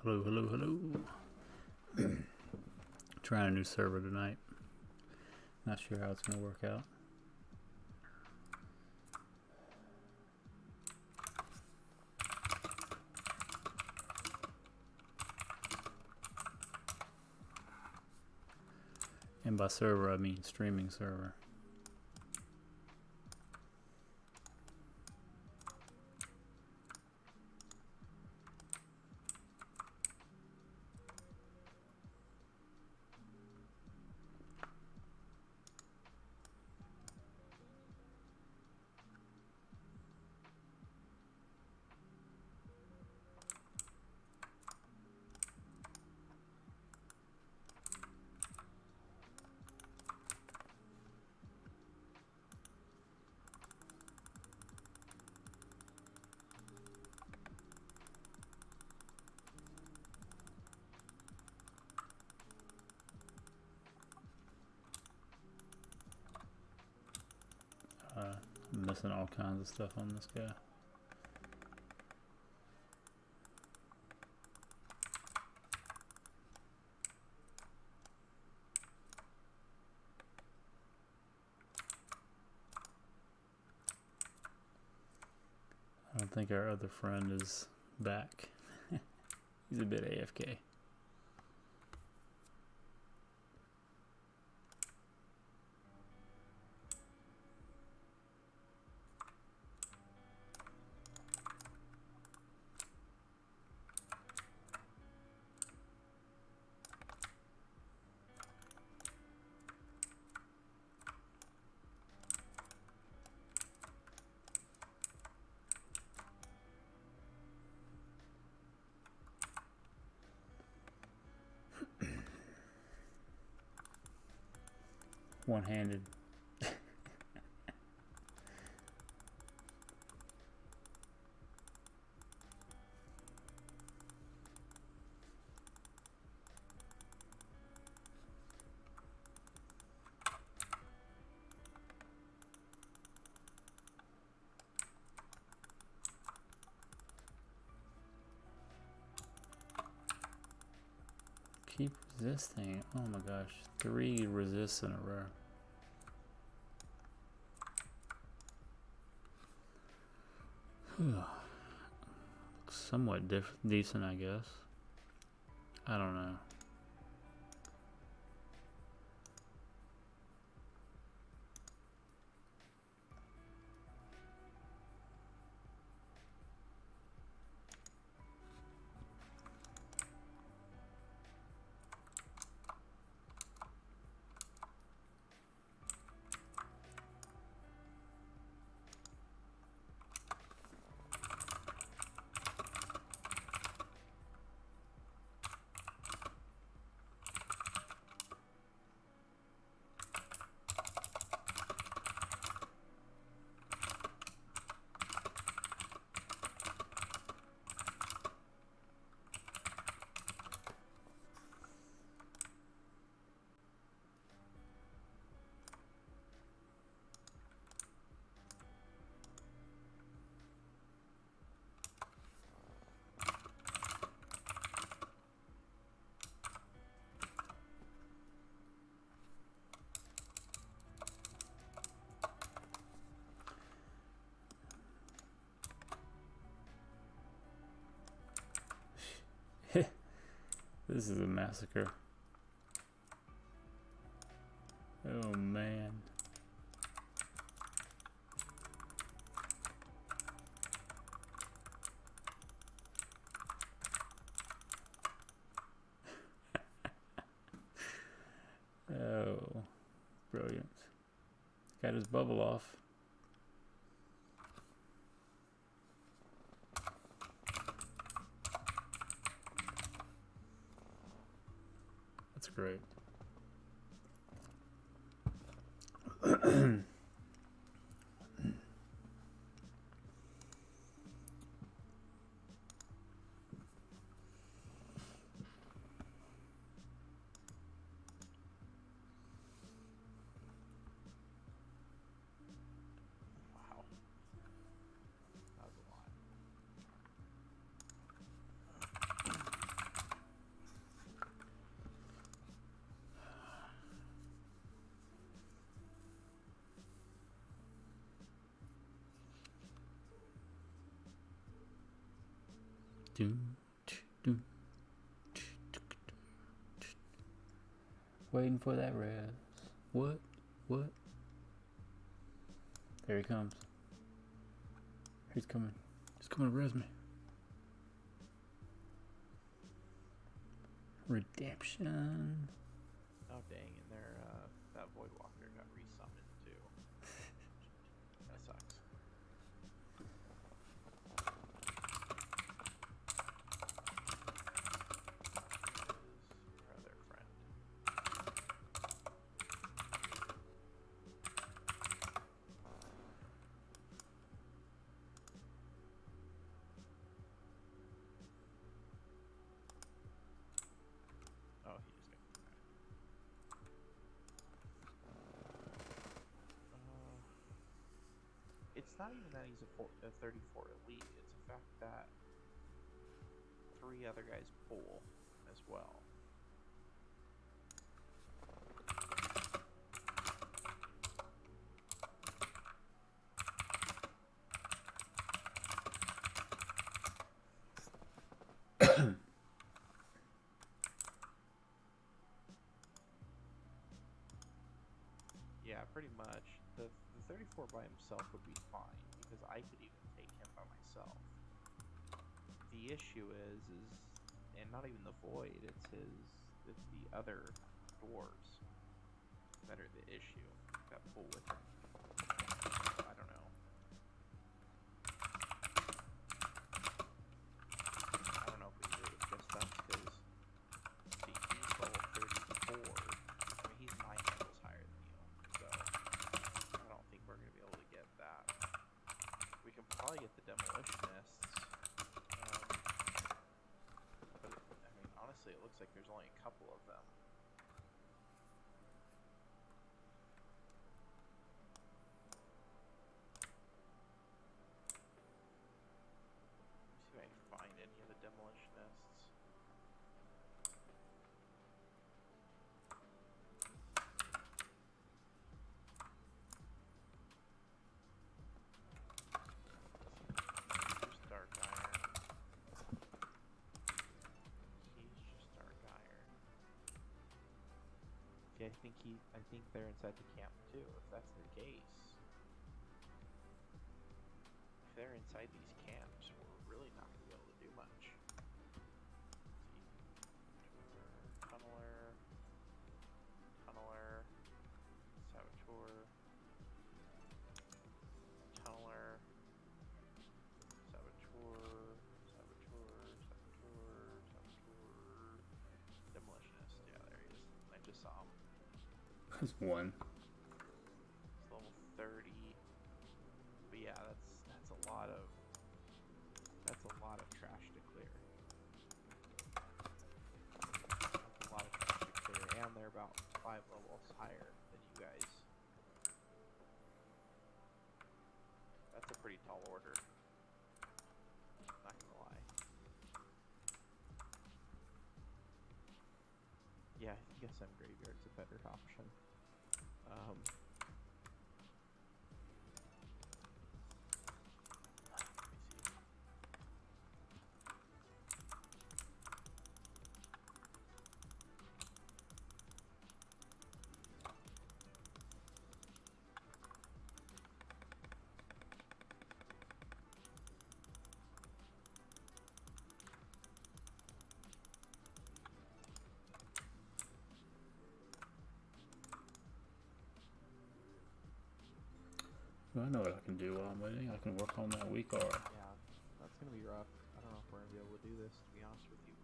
Hello, hello, hello. Trying a new server tonight. Not sure how it's going to work out. And by server, I mean streaming server. I'm missing all kinds of stuff on this guy. I don't think our other friend is back. He's a bit AFK. One-handed. Keep resisting. Oh my gosh. 3 resists in a row. Somewhat decent, I guess. I don't know. This is a massacre. Oh man. Oh, brilliant. Got his bubble off. That's great. Doom, doom, waiting for that res. What? What? There he comes. He's coming. He's coming to res me. Redemption. Oh dang, and there, that Voidwalker got resummoned too. That sucks. Our other friend. Oh, he just got it's not even that he's a 34 elite, it's the fact that 3 other guys pull as well. Yeah, pretty much. The 34 by himself would be fine, because I could even take him by myself. The issue is and not even the Void, it's the other dwarves that are the issue that pull with him. I don't know. I don't know if we do it just us, because see, he's level 34. I mean, he's 9 levels higher than you, so I don't think we're going to be able to get that. We can probably get the demolitionists, but I mean, honestly, it looks like there's only a couple of them. Let me see if I can find any of the demolitionists. There's dark iron. He's just dark iron. See, I think they're inside the camp too. If that's the case, if they're inside these camps, we're really not going to be able to do much. Tunneler, Saboteur, Tunneler, Demolitionist. Yeah, there he is. I just saw him. That's one. It's level 30. But yeah, that's a lot of trash to clear. That's a lot of trash to clear, and they're about 5 levels higher than you guys. That's a pretty tall order. Not gonna lie. Yeah, I guess SM Graveyard's a better option. Well, I know what I can do while I'm waiting. I can work on that weak R. Yeah, that's gonna be rough. I don't know if we're gonna be able to do this, to be honest with you.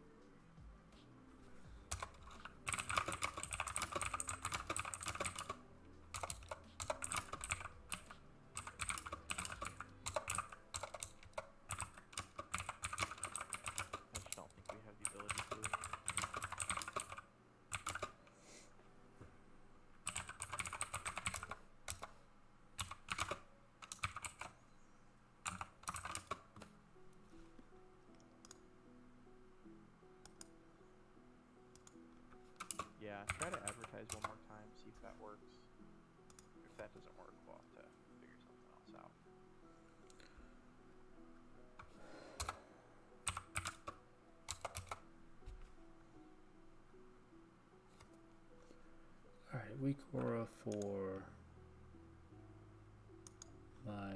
I just don't think we have the ability to. Yeah, try to advertise one more time, see if that works. If that doesn't work, we'll have to figure something else out. weak aura for my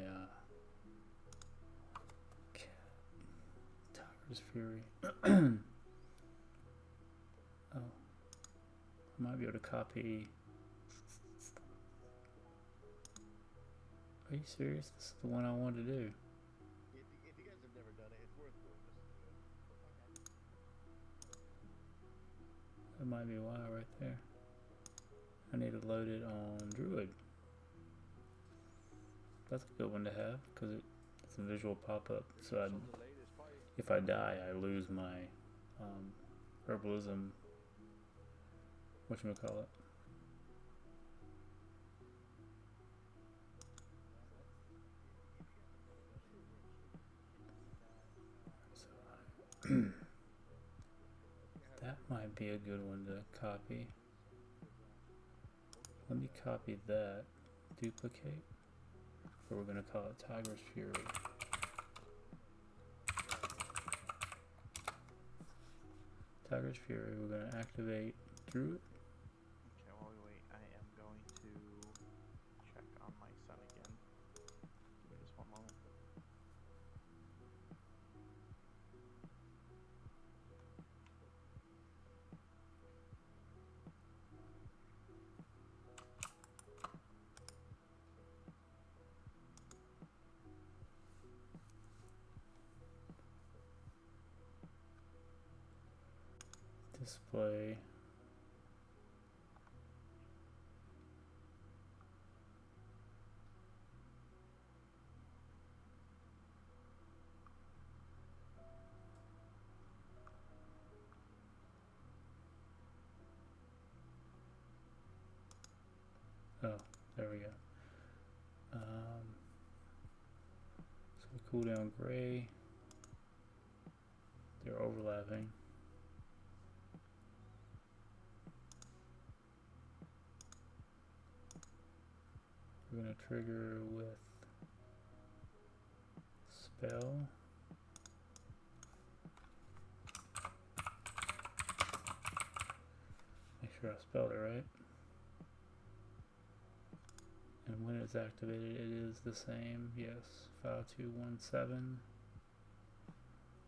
Tiger's Fury. Oh, I might be able to copy. Are you serious? This is the one I wanted to do. If you guys have never done it, it's worth doing. This is good. That might be why right there. I need to load it on Druid. That's a good one to have because it's a visual pop-up. So if I die, I lose my herbalism. Whatchamacallit? That might be a good one to copy. Let me copy that, duplicate, or we're going to call it Tiger's Fury. Tiger's Fury, we're going to activate Druid. Okay, while we wait, I am going to check on my son again. Give me just one moment. Display. Oh, there we go. So cooldown gray. They're overlapping. We're going to trigger with spell. Make sure I spelled it right. And when it's activated, it is the same. Yes, 5217.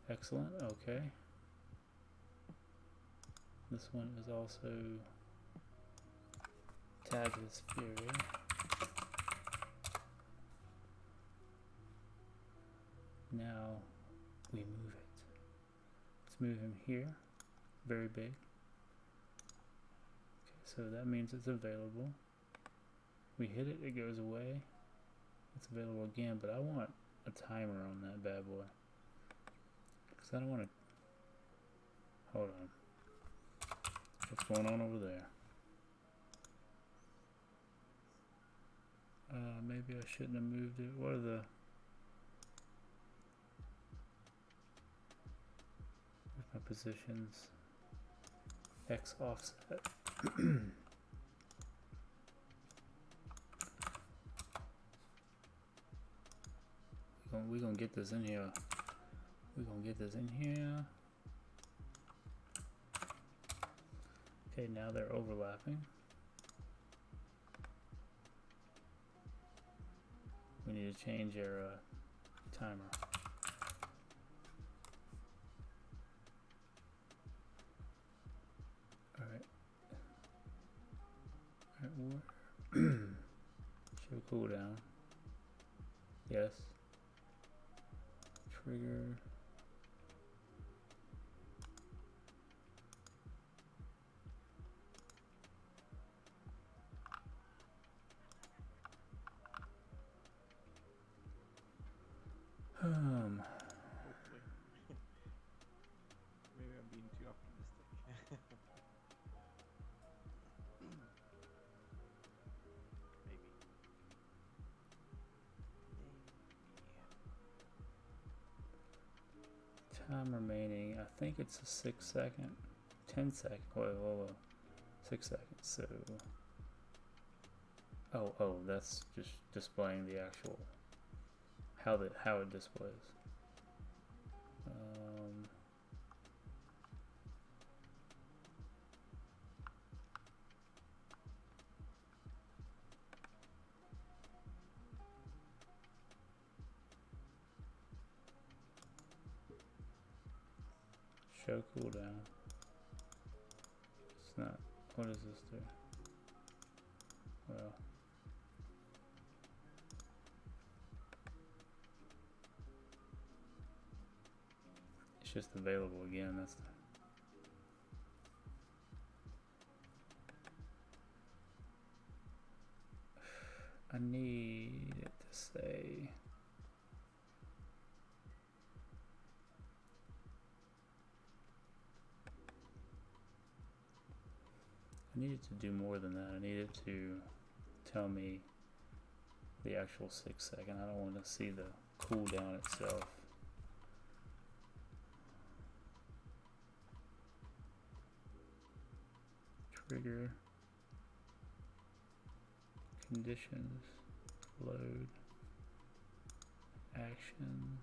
Excellent. Okay. This one is also Tiger's Fury. Now we move it. Let's move him here. Very big. Okay, so that means it's available. We hit it, it goes away. It's available again, but I want a timer on that bad boy. Because I don't want to... Hold on. What's going on over there? Maybe I shouldn't have moved it. What are the... Where's my positions? X offset. We're gonna get this in here. We're gonna get this in here. Okay, now they're overlapping. We need to change our timer. Alright. Alright, show cooldown. Yes. Trigger. Hopefully. Maybe I'm being too optimistic. Maybe. Time remaining, I think it's a 6 second, 10 second, whoa, 6 seconds, so, oh, that's just displaying the actual, how it displays. show cooldown. It's not. What does this do? Well, it's just available again. That's the, I need it to say. I need it to do more than that. I need it to tell me the actual 6 second. I don't want to see the cooldown itself. Trigger. Conditions. Load. Actions.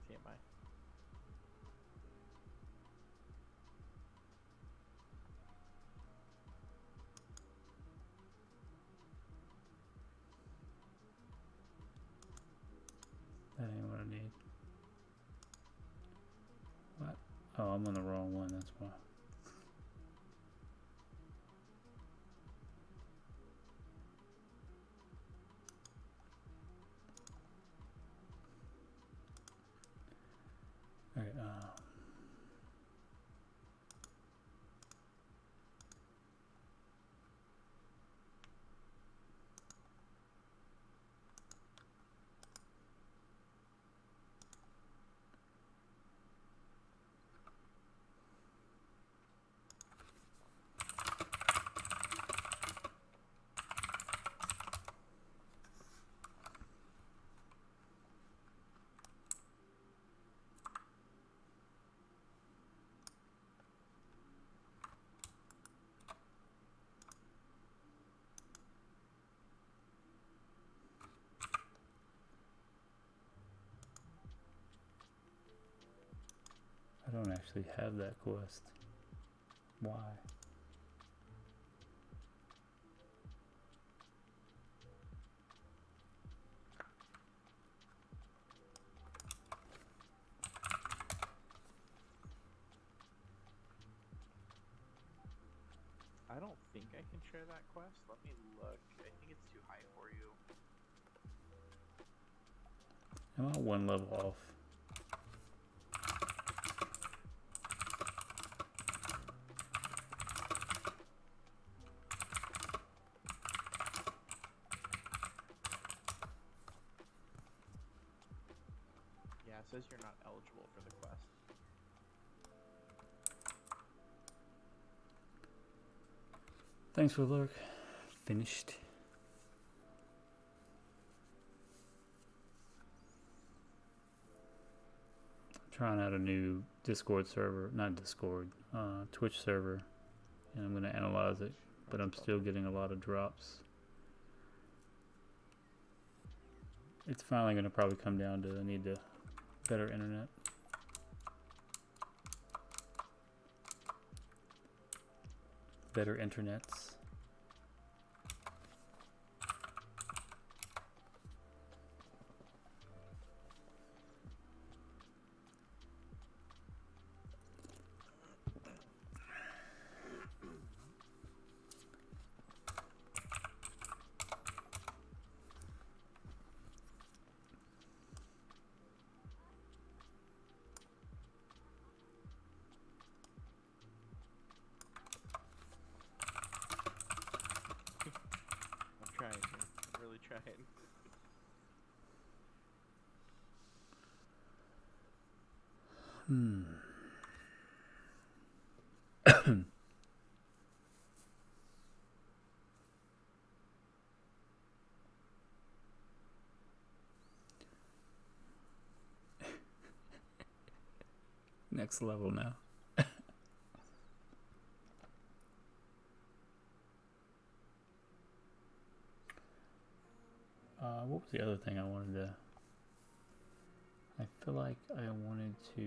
TMI. That ain't what I need. What? Oh, I'm on the wrong one, that's why. Alright, I don't actually have that quest. Why? I don't think I can share that quest. Let me look. I think it's too high for you. I'm at one level off. Yeah, it says you're not eligible for the quest. Thanks for the look. Finished. Trying out a new Discord server, not Discord, Twitch server, and I'm going to analyze it, but I'm still getting a lot of drops. It's finally going to probably come down to I need the better internet. Better internets. I'm trying here. I'm really trying. Next level now. What was the other thing I wanted to... I feel like I wanted to...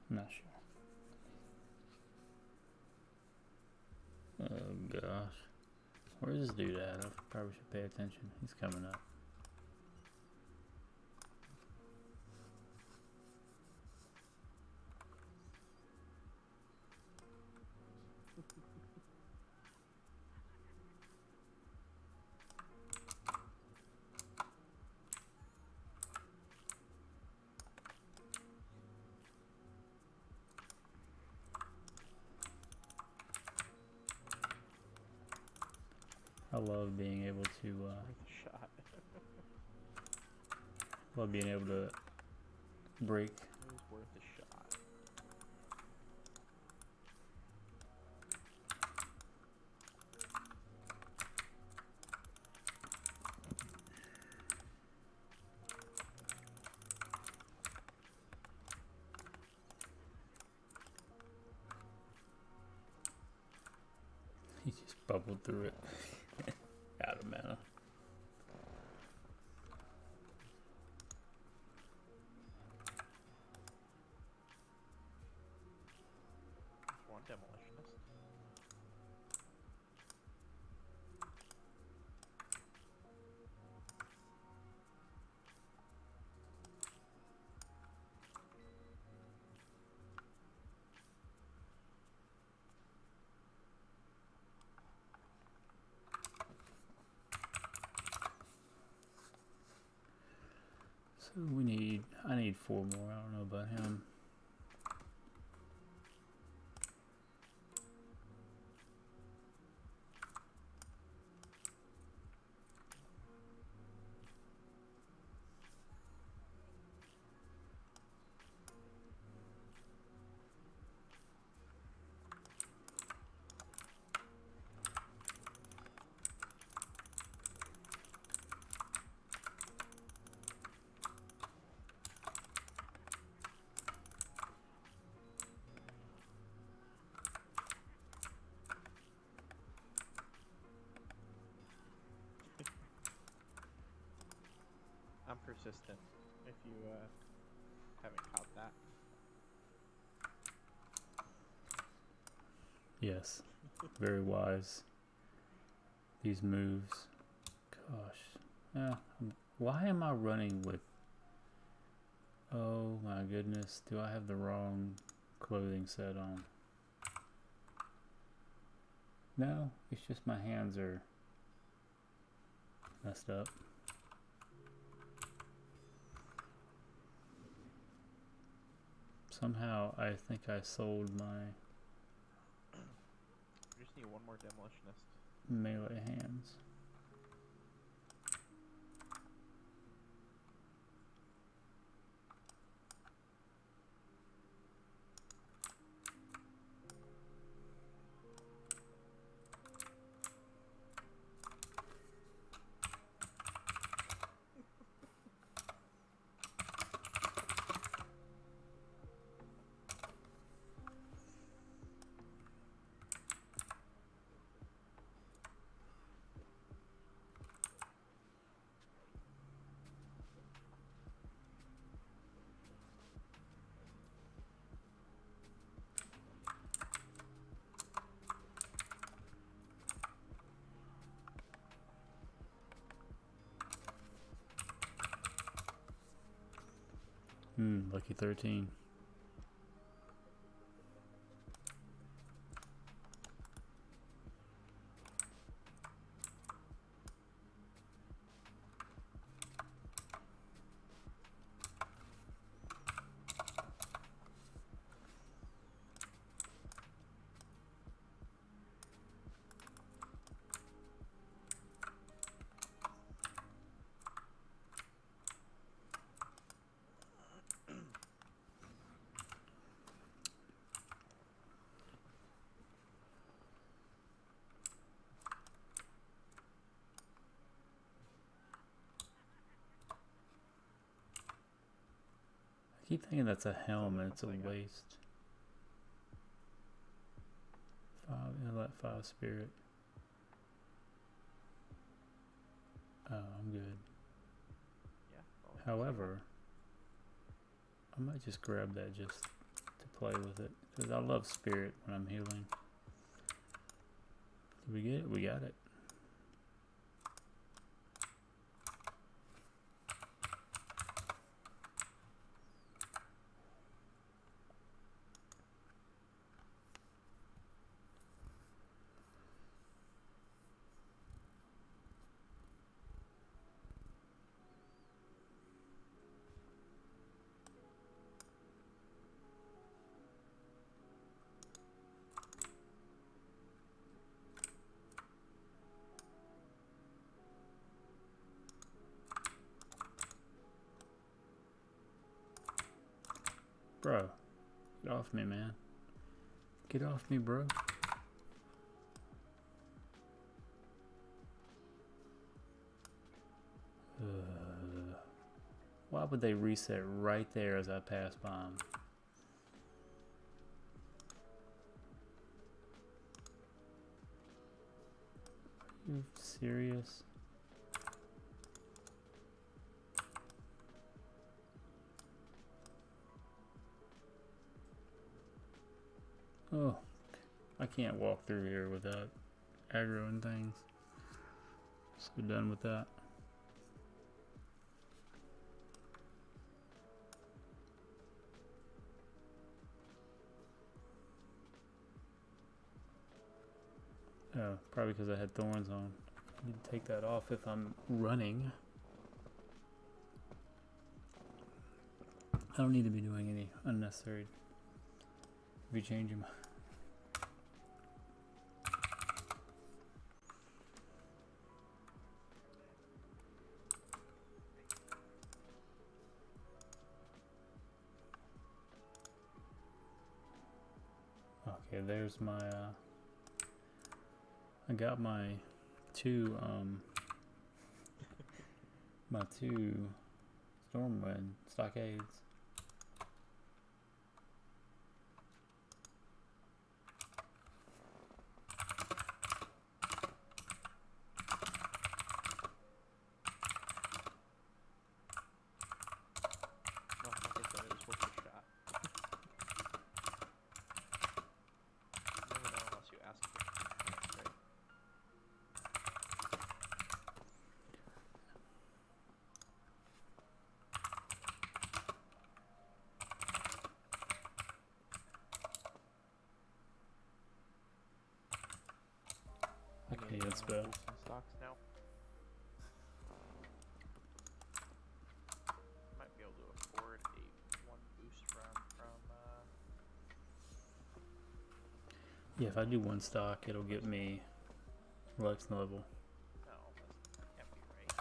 I'm not sure. gosh. Where's this dude at? I probably should pay attention. He's coming up. I love being able to, Worth a shot. love being able to break. It was worth a shot. He just bubbled through it. Out of mana. Just one demolitionist. So I need 4 more. I don't know about him. I'm persistent. If you haven't caught that. Yes. Very wise. These moves. Gosh. Why am I running with... Oh my goodness. Do I have the wrong clothing set on? No. It's just my hands are messed up. Somehow I think I sold my You just need one more demolitionist. melee hands. Lucky 13. I keep thinking that's a helm and it's a waste. 5 spirit. Oh, I'm good. Yeah. However, I might just grab that just to play with it because I love spirit when I'm healing. Did we get it? We got it. Bro, get off me, man. Get off me, bro. Why would they reset right there as I pass by him? Are you serious? Oh, I can't walk through here without aggroing things. So done with that. Oh, probably because I had thorns on. I need to take that off if I'm running. I don't need to be doing any unnecessary rechanging. Okay, there's my I got my two my two Stormwind stockades. No, like I said, it was worth a shot. You never know unless you ask for it. That's right. Okay, Any, that's bad. boosting stocks now. Might be able to afford a one boost run from Yeah, if I do one stock, it'll get me Lex level. no, that can't be right.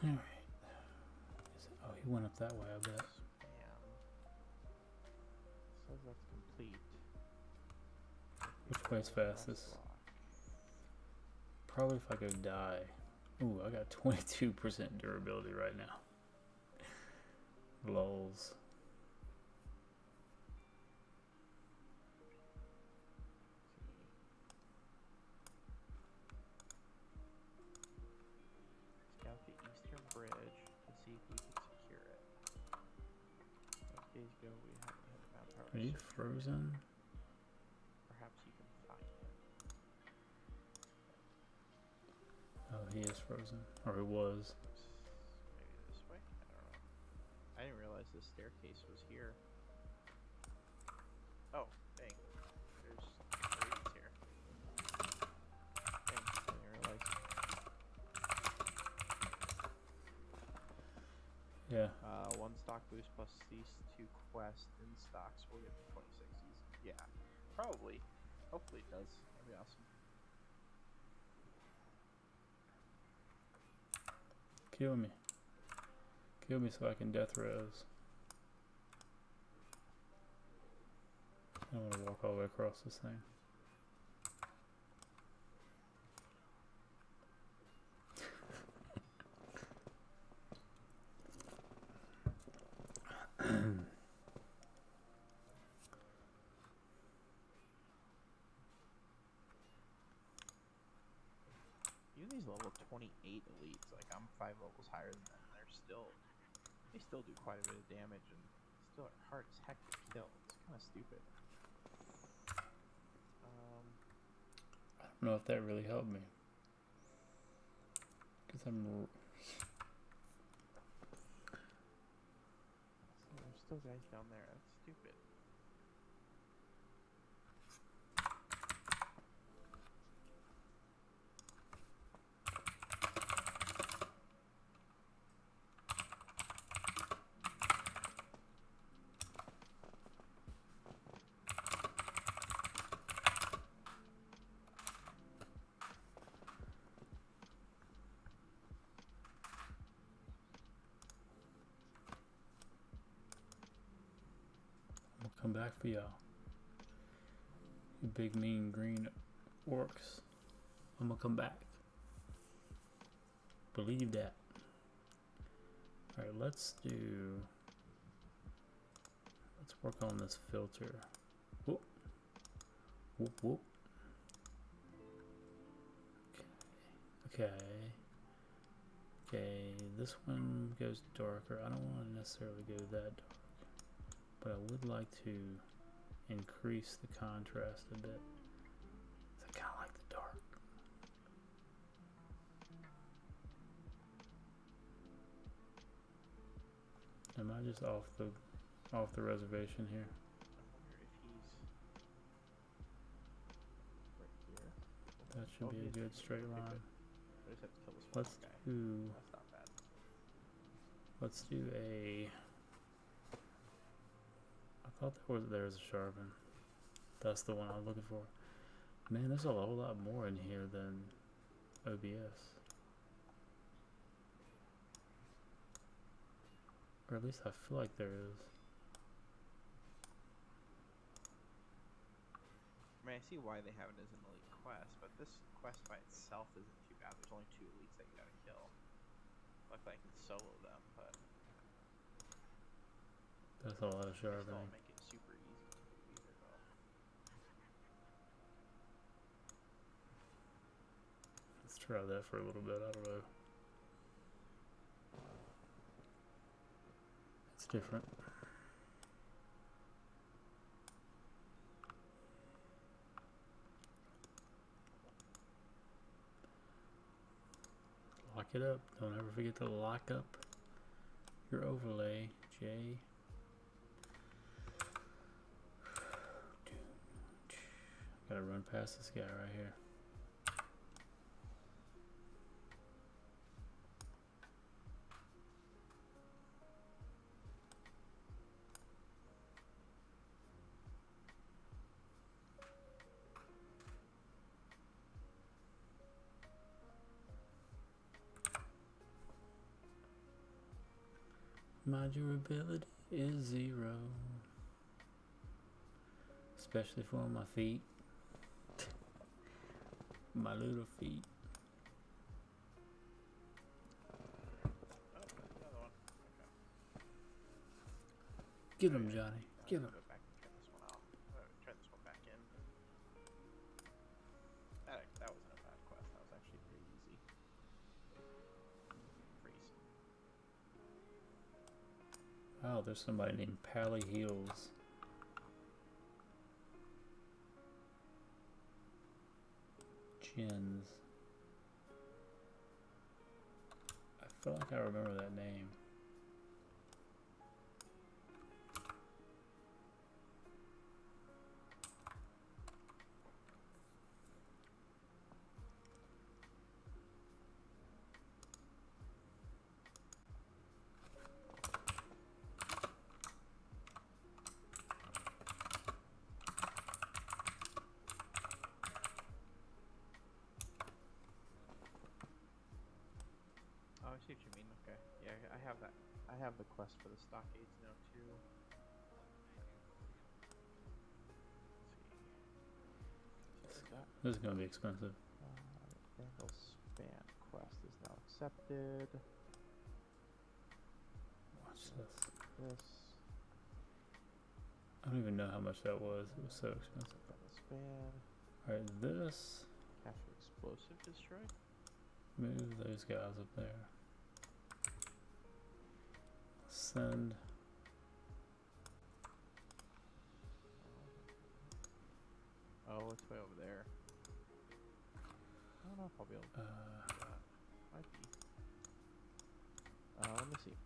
Alright. Oh, he went up that way, I bet. Spam. Says that's complete. Which way's fastest? Probably if I go die. Ooh, I got 22% durability right now. Lulz. Scout the eastern bridge to see if we can secure it. Days ago we haven't had manpower. Are you frozen? Perhaps you can find him. Oh, he is frozen. Or he was. Maybe this way? I don't know. I didn't realize this staircase was here. Oh, dang. There's Druids here. Dang, I didn't realize. Yeah. One stock boost plus these two quests in stocks will get 26 easy. Yeah, probably. Hopefully it does. That'd be awesome. Kill me. Kill me so I can death res. I want to walk all the way across this thing. these level 28 elites, like I'm 5 levels higher than them, and they still do quite a bit of damage and still are hard as heck to kill. It's kind of stupid. I don't know if that really helped me. Because I'm... So there's still guys down there. That's stupid. Come back for y'all. You big mean green orcs. I'm gonna come back. Believe that. Alright, let's work on this filter. Whoop. Whoop whoop. Okay. Okay, this one goes darker. I don't want to necessarily go that dark. But I would like to increase the contrast a bit. I kind of like the dark. Am I just off the reservation here? I wonder if he's right here. That should be a good straight line. I just have to kill this one guy. That's not bad. Let's do a... I thought there was a Sharpen. That's the one I was looking for. Man, there's a whole lot more in here than OBS. Or at least I feel like there is. I mean, I see why they have it as an elite quest, but this quest by itself isn't too bad. There's only 2 elites that you gotta kill. Luckily I can solo them, but... That's a lot of sharpening. Make it super easy to do either, though. Let's try that for a little bit. I don't know. It's different. Lock it up. Don't ever forget to lock up your overlay, Jay. Gotta run past this guy right here. My durability is 0. Especially for my feet. My little feet. Oh, another one. Okay. Get him, Johnny. Get him. Go back and turn this one off. Turn this one back in. That wasn't a bad quest. That was actually pretty easy. Freeze. Wow, there's somebody named Pally Heels. Jins. I feel like I remember that name. Oh, I see what you mean. Okay. Yeah, I have that. I have the quest for the stockades now too. Let's see. This is gonna be expensive. Vandal Span quest is now accepted. Watch this. This. I don't even know how much that was. It was so expensive. Vandal Span. Alright, this. Capture explosive destroy. Move those guys up there. Send. Oh, it's way over there. I don't know if I'll be able to do that. Might be. Let me see.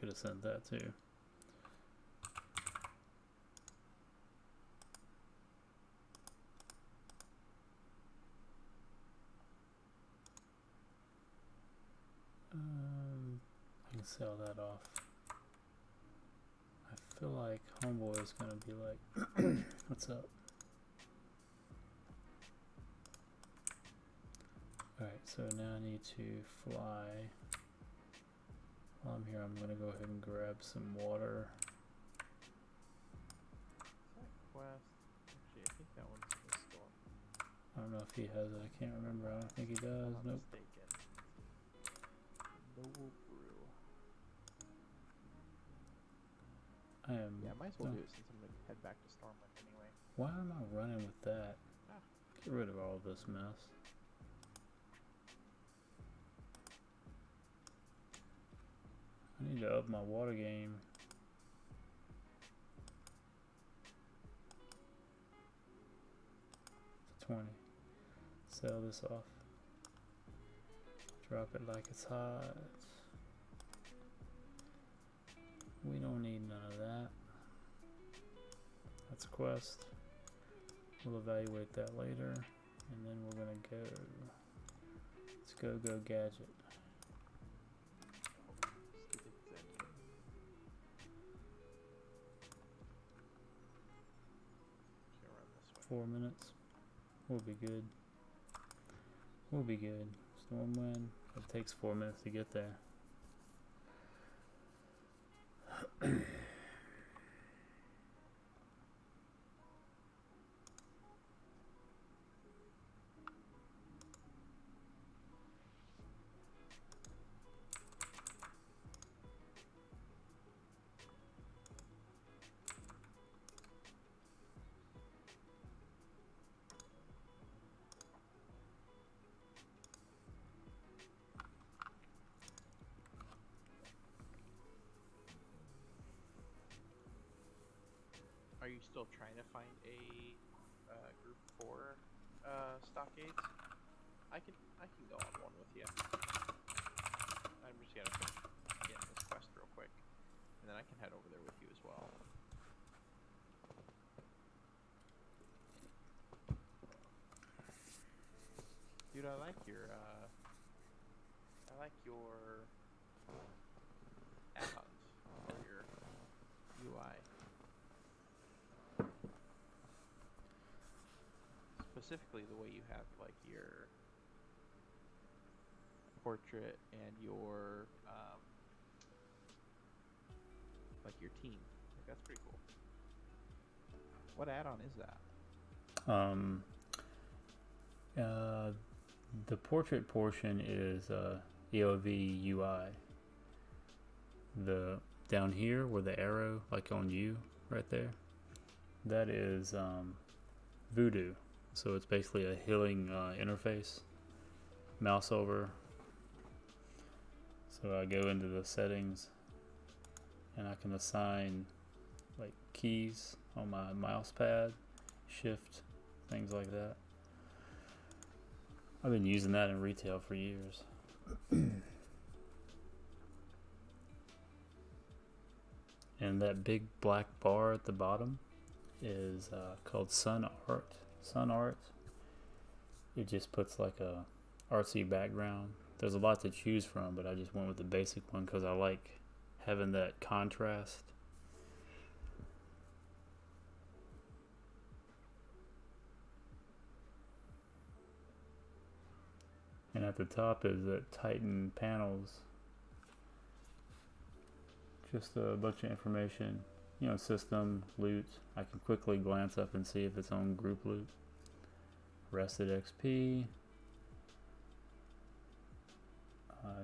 Could have sent that too. I can sell that off. I feel like Homeboy is gonna be like, what's up? Alright, so now I need to fly. While I'm here, I'm gonna go ahead and grab some water. Is that quest? Actually, I think that one's in the store. I don't know if he has it. I can't remember. I don't think he does. If I'm not Nope. mistaken. Noble Brew. I am. Yeah, I might as well no. do it since I'm gonna head back to Stormwind anyway. Why am I running with that? Ah. Get rid of all this mess. I need to up my water game. To 20. Sell this off. Drop it like it's hot. We don't need none of that. That's a quest. We'll evaluate that later. And then we're gonna go. Let's go gadget. Stupid Zen. Okay, run this way. 4 minutes. We'll be good. We'll be good. Stormwind. It takes 4 minutes to get there. Are you still trying to find a group for stockades? I can go on one with you. I'm just gonna get this quest real quick, and then I can head over there with you as well. Dude, I like your add-ons for your UI. Specifically the way you have like your portrait and your like your team. Like, that's pretty cool. What add-on is that? The portrait portion is EOV UI. The down here where the arrow, like on you, right there, that is Voodoo. So it's basically a healing interface. Mouse over. So I go into the settings, and I can assign like keys on my mouse pad, shift, things like that. I've been using that in retail for years. And that big black bar at the bottom is called Sun Art. Sun Art. It just puts like a artsy background. There's a lot to choose from, but I just went with the basic one because I like having that contrast. And at the top is that Titan panels. Just a bunch of information, you know, system, loot. I can quickly glance up and see if it's on group loot. Rested XP.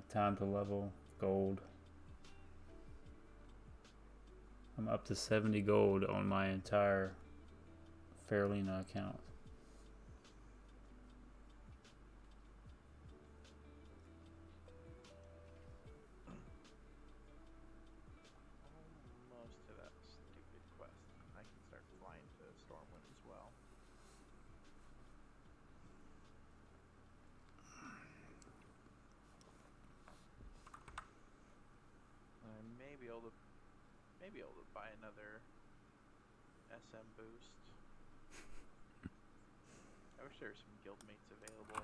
Time to level, gold. I'm up to 70 gold on my entire Faerlina account. Almost to that stupid quest. I can start flying to Stormwind as well. I may be able to buy another SM boost. I wish there were some guildmates available.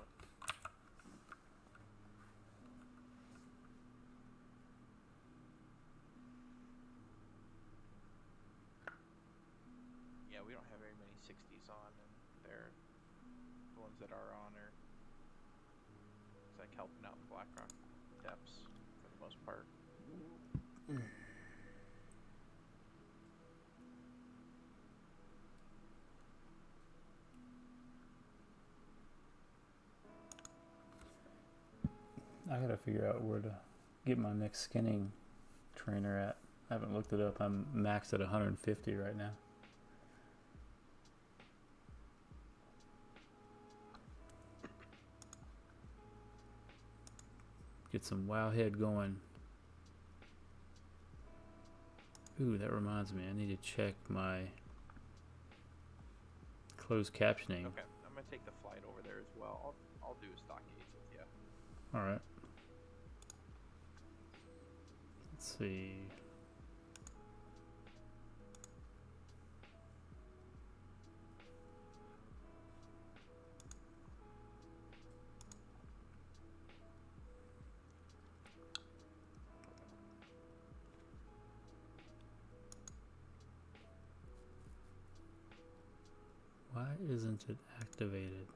Yeah, we don't have very many 60s on, and they're the ones that are on are it's like helping out in Blackrock depths for the most part. I gotta figure out where to get my next skinning trainer at. I haven't looked it up. I'm maxed at 150 right now. Get some WoW head going. Ooh, that reminds me. I need to check my closed captioning. Okay, I'm gonna take the flight over there as well. I'll do a stockades with you. All right. Let's see. Why isn't it activated?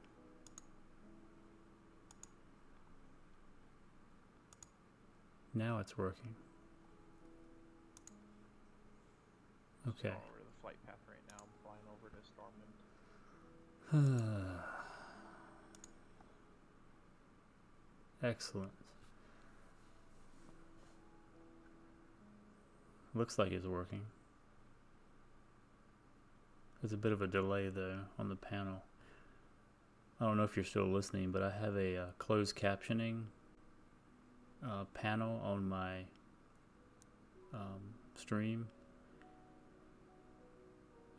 Now it's working. Okay. So over to the flight path right now. I'm flying over to Stormwind. Excellent. Looks like it's working. There's a bit of a delay though on the panel. I don't know if you're still listening, but I have a closed captioning panel on my stream,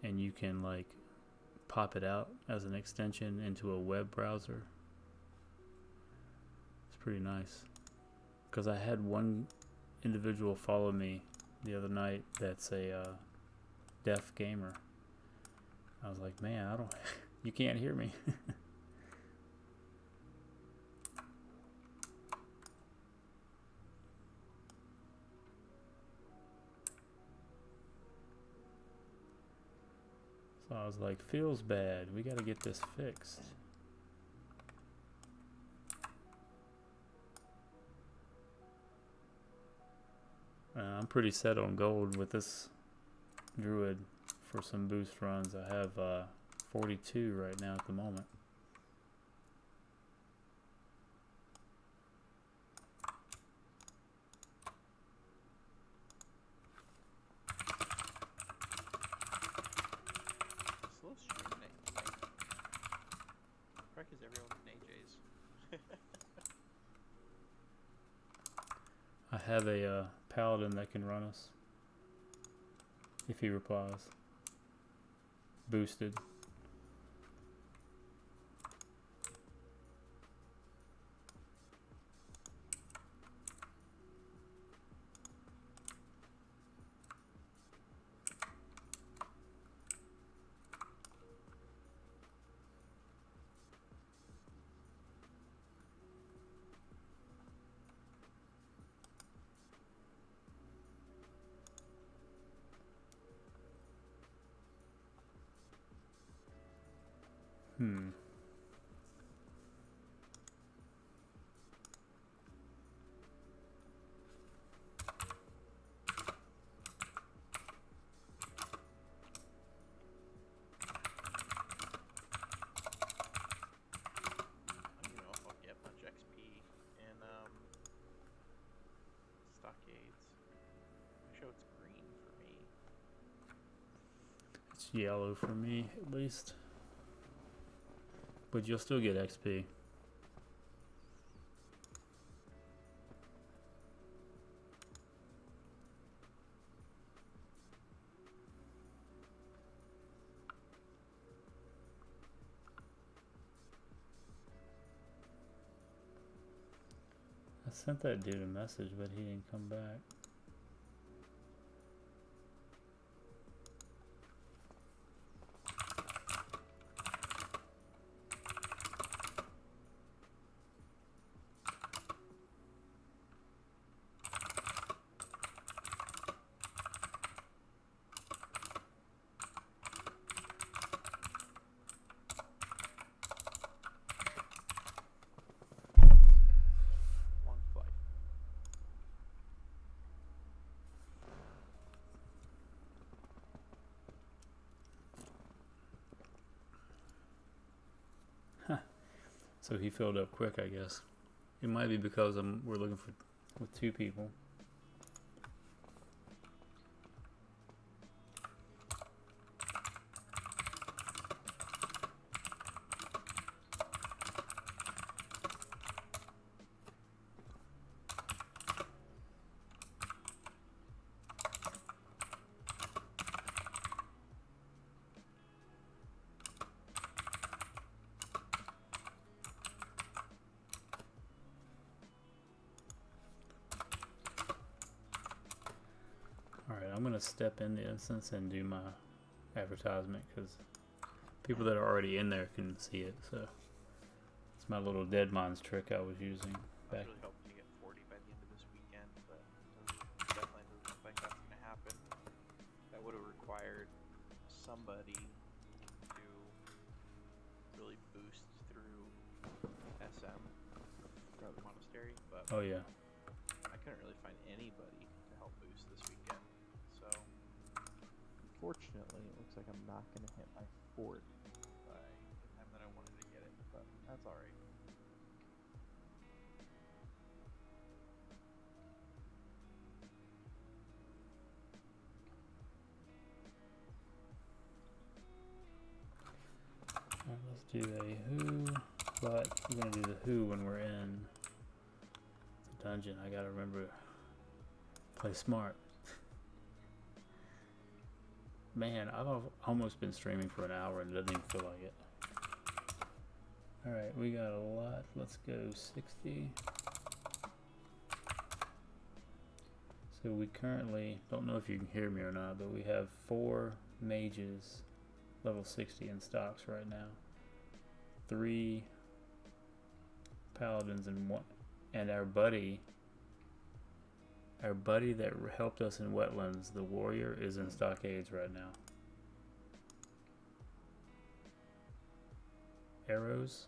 and you can like pop it out as an extension into a web browser. It's pretty nice, because I had one individual follow me the other night that's a deaf gamer. I was like, man, I don't you can't hear me. So I was like, feels bad. We got to get this fixed. I'm pretty set on gold with this Druid for some boost runs. I have 42 right now at the moment. Slow stream tonight. Probably because everyone's in AJ's. I have a paladin that can run us if he replies. Boosted. yellow for me, at least. But you'll still get XP. I sent that dude a message, but he didn't come back. Long flight. So he filled up quick, I guess. It might be because we're looking for with 2 people. Alright, I'm going to step in the instance and do my advertisement because people that are already in there can see it. So it's my little dead mines trick I was using I back. was really hoping to get 40 by the end of this weekend, but definitely doesn't look like that's going to happen. That would have required somebody to really boost through SM throughout the monastery, but Oh yeah. I couldn't really find anybody to help boost this weekend. So unfortunately, it looks like I'm not going to hit my 40 by the time that I wanted to get it, but that's alright. Alright, let's do a who, but we're going to do the who when we're in the dungeon. I got to remember play smart. Man, I've almost been streaming for an hour and it doesn't even feel like it. Alright, we got a lot. Let's go 60. So we currently, don't know if you can hear me or not, but we have 4 mages level 60 in stocks right now. 3 paladins and 1, and our buddy that helped us in wetlands, the warrior, is in stockades right now. Arrows.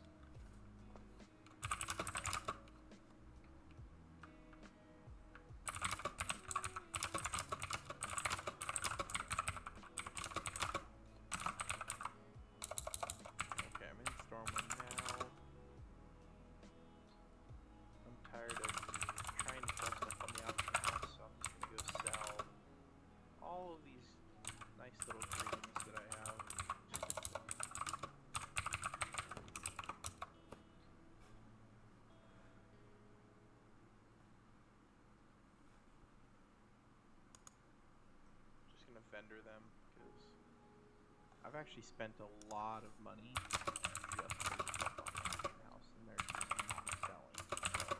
Okay, I'm in Stormwind now. I'm tired of trying to sell stuff on the auction house, so I'm just gonna go sell all of these nice little dreams that I have. Just gonna vendor them because I've actually spent a lot of money just for the stuff on the auction house, and they're just not selling. So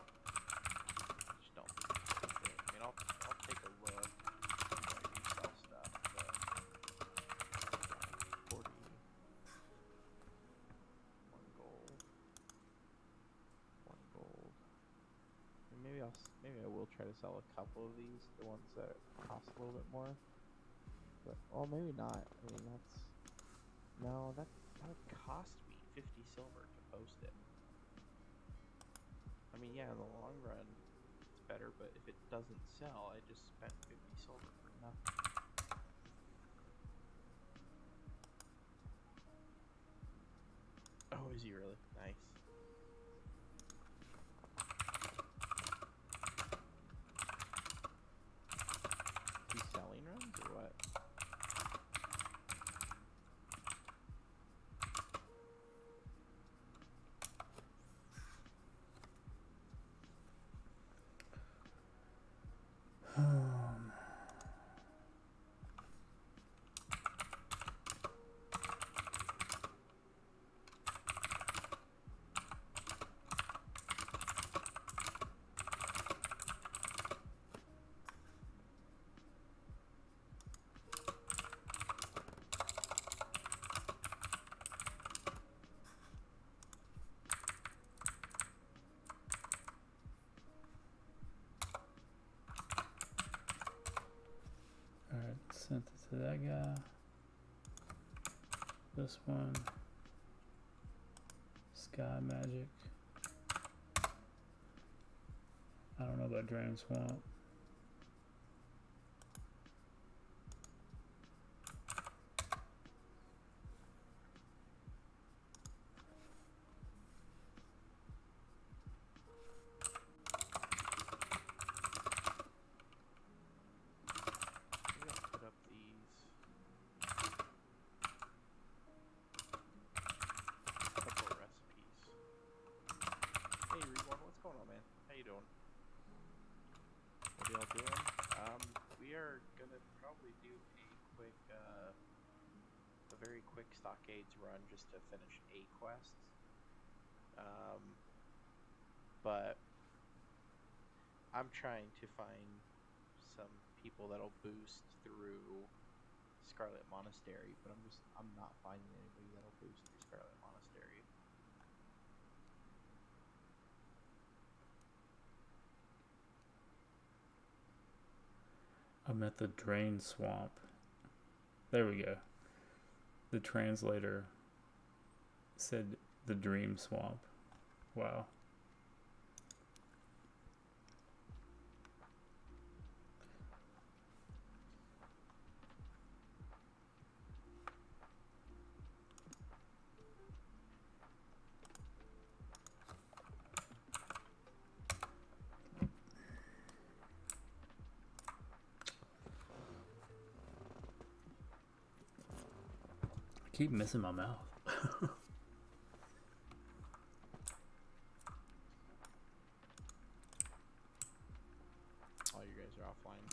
I just don't think it's worth it. I mean, I'll take a look before I do sell stuff, but 40, 1 gold, 1 gold. And maybe I will try to sell a couple of these, the ones that cost a little bit more. But well, maybe not. I mean, that would cost me 50 silver to post it. I mean, yeah, in the long run, it's better, but if it doesn't sell, I just spent 50 silver for nothing. Oh, is he really? Nice. Is he selling runs or what? This one. Sky Magic. I don't know about Drain Swamp. Maybe I'll put up these couple of recipes. Hey Reborn, what's going on, man? How you doing? What are y'all doing? We are gonna probably do a very quick stockades run just to finish a quest. But I'm trying to find some people that'll boost through Scarlet Monastery, but I'm not finding anybody that'll boost through Scarlet Monastery. I'm at the Drain Swamp. There we go. The translator said the Dream Swamp. Wow. I keep missing my mouth. All you guys are offline.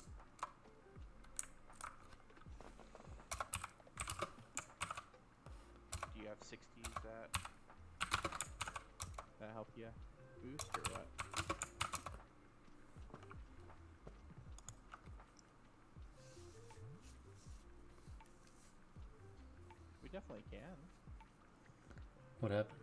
Do you have 60s that help you boost or what? We definitely can. What happened?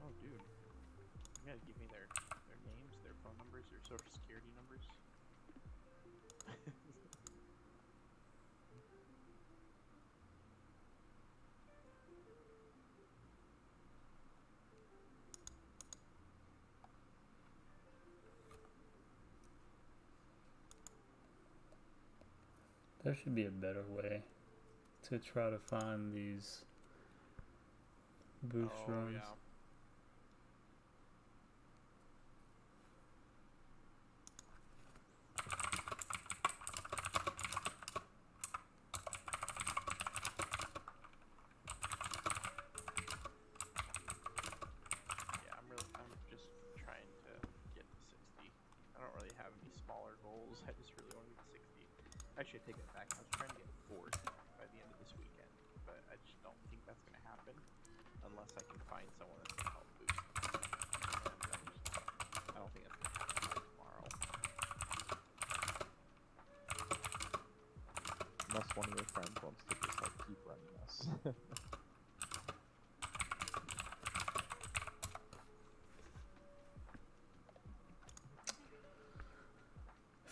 Oh, dude. You gotta give me their names, their phone numbers, their social security numbers. There should be a better way to try to find these boost runs. Yeah. I'm just trying to get to 60. I don't really have any smaller goals. I just really want to get to 60. Actually, I take it back. I was trying to get 40 by the end of this weekend, but I just don't think that's going to happen unless I can find someone that's going to help boost. And I don't think that's going to happen by tomorrow. Unless one of your friends wants to just like keep running us.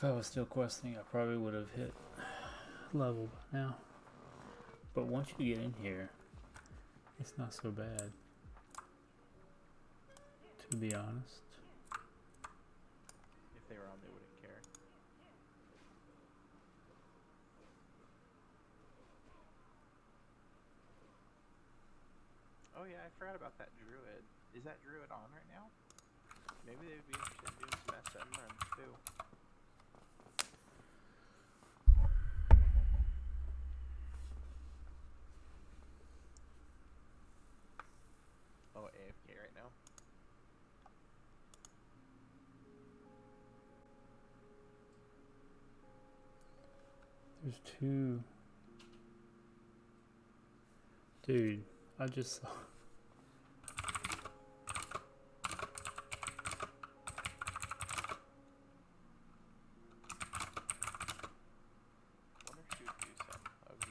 If I was still questing, I probably would have hit level by now. But once you get in here, it's not so bad, to be honest. If they were on, they wouldn't care. Oh yeah, I forgot about that Druid. Is that Druid on right now? Maybe they would be interested in doing some SM runs too. Oh, AFK right now. There's two. Dude, I just saw. Wonder if she would do some of the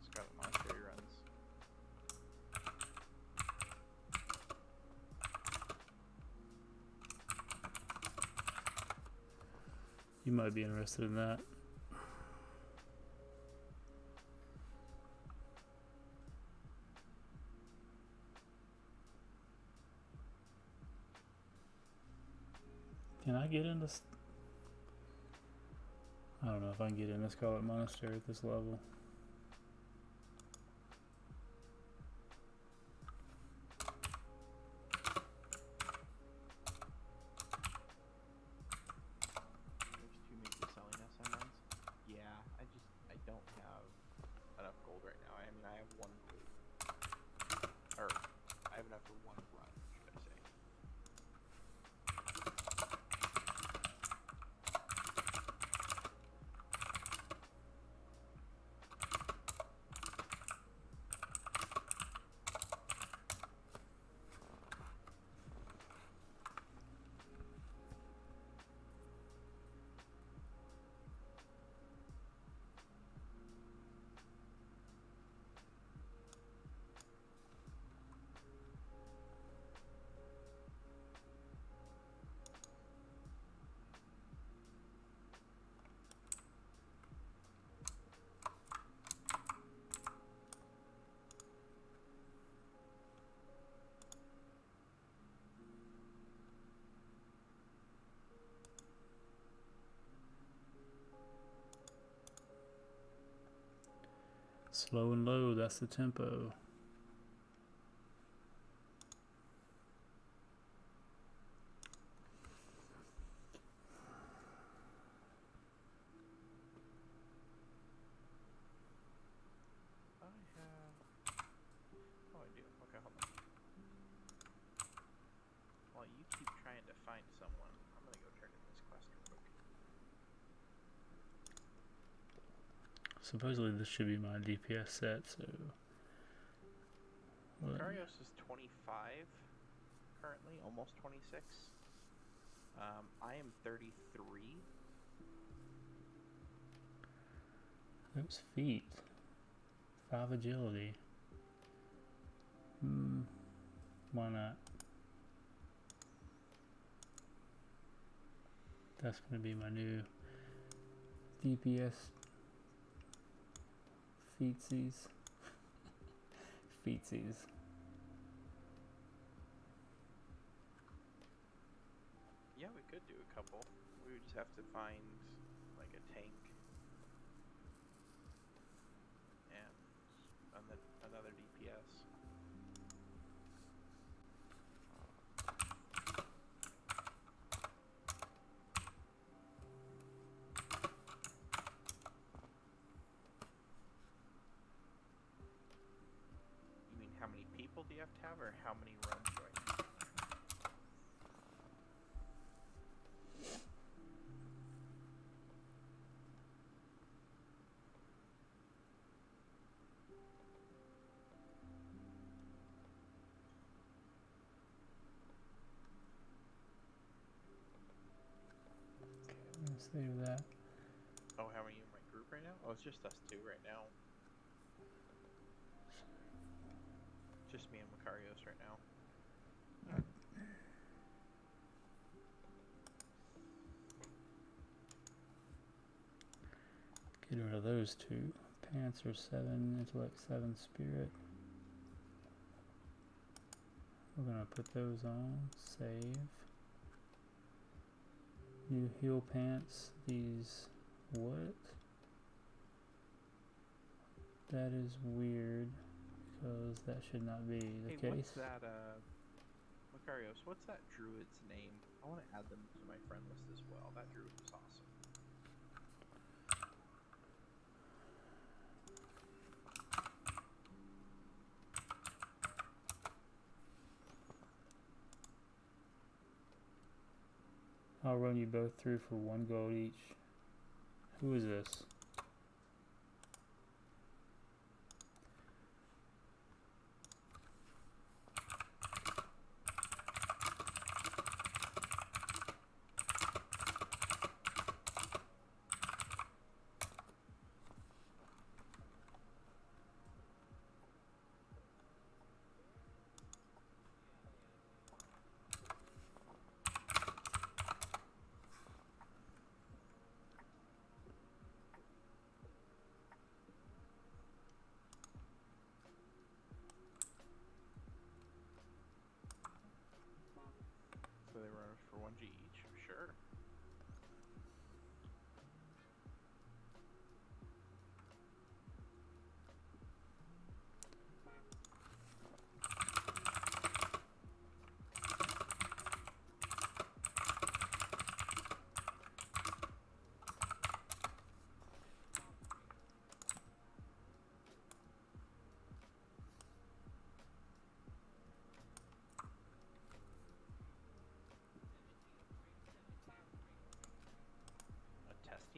Scarlet Monastery runs. You might be interested in that. Can I get into... I don't know if I can get into Scarlet Monastery at this level. There's 2 major selling assignments. Yeah, I don't have enough gold right now. I mean, I have 1 gold. Or, I have enough for 1 run, should I say. Slow and low, that's the tempo. I have... Oh, I do. Okay, hold on. While you keep trying to find someone, I'm gonna go turn in this quest real quick. Supposedly this should be my DPS set, so... Macarios is 25 currently, almost 26. I am 33. Oops, feet. 5 agility. Why not? That's gonna be my new DPS feetsies. Feetsies. Yeah, we could do a couple. We would just have to find like a tank and another DPS. You mean how many people do you have to have, or how many runs do I need? Save that. Oh, how many in my group right now? Oh, it's just us 2 right now. Just me and Macarios right now. Get rid of those 2. Pants are 7, intellect 7, spirit. We're gonna put those on. Save. New heel pants. These. What? That is weird. Because that should not be the Hey, case. what's that, Macarios, what's that druid's name? I want to add them to my friend list as well. That druid was awesome. I'll run you both through for 1 gold each. Who is this?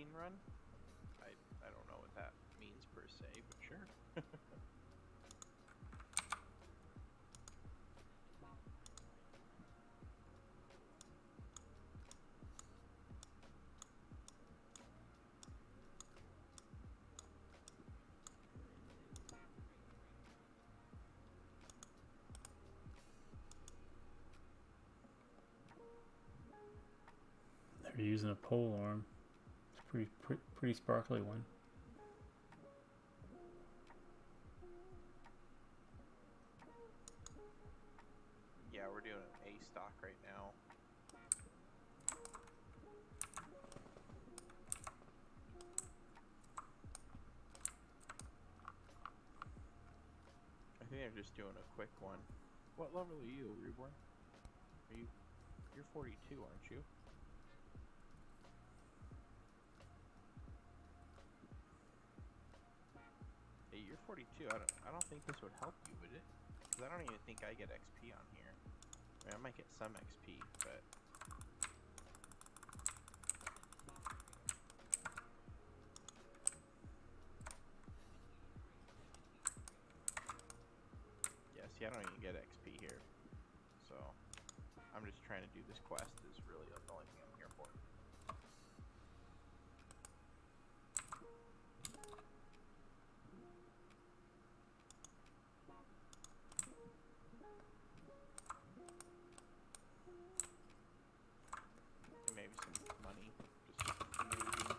quarantine run. I don't know what that means per se, but sure. They're using a pole arm. It's pretty sparkly one. Yeah, we're doing an A stock right now. I think they're just doing a quick one. What level are you, Reborn? You're 42, aren't you? Hey, you're 42. I don't think this would help you, would it? Because I don't even think I get XP on here. I mean, I might get some XP, but yeah, see, I don't even get XP here. So I'm just trying to do this quest is really the only thing I'm here for. Maybe some money, just maybe.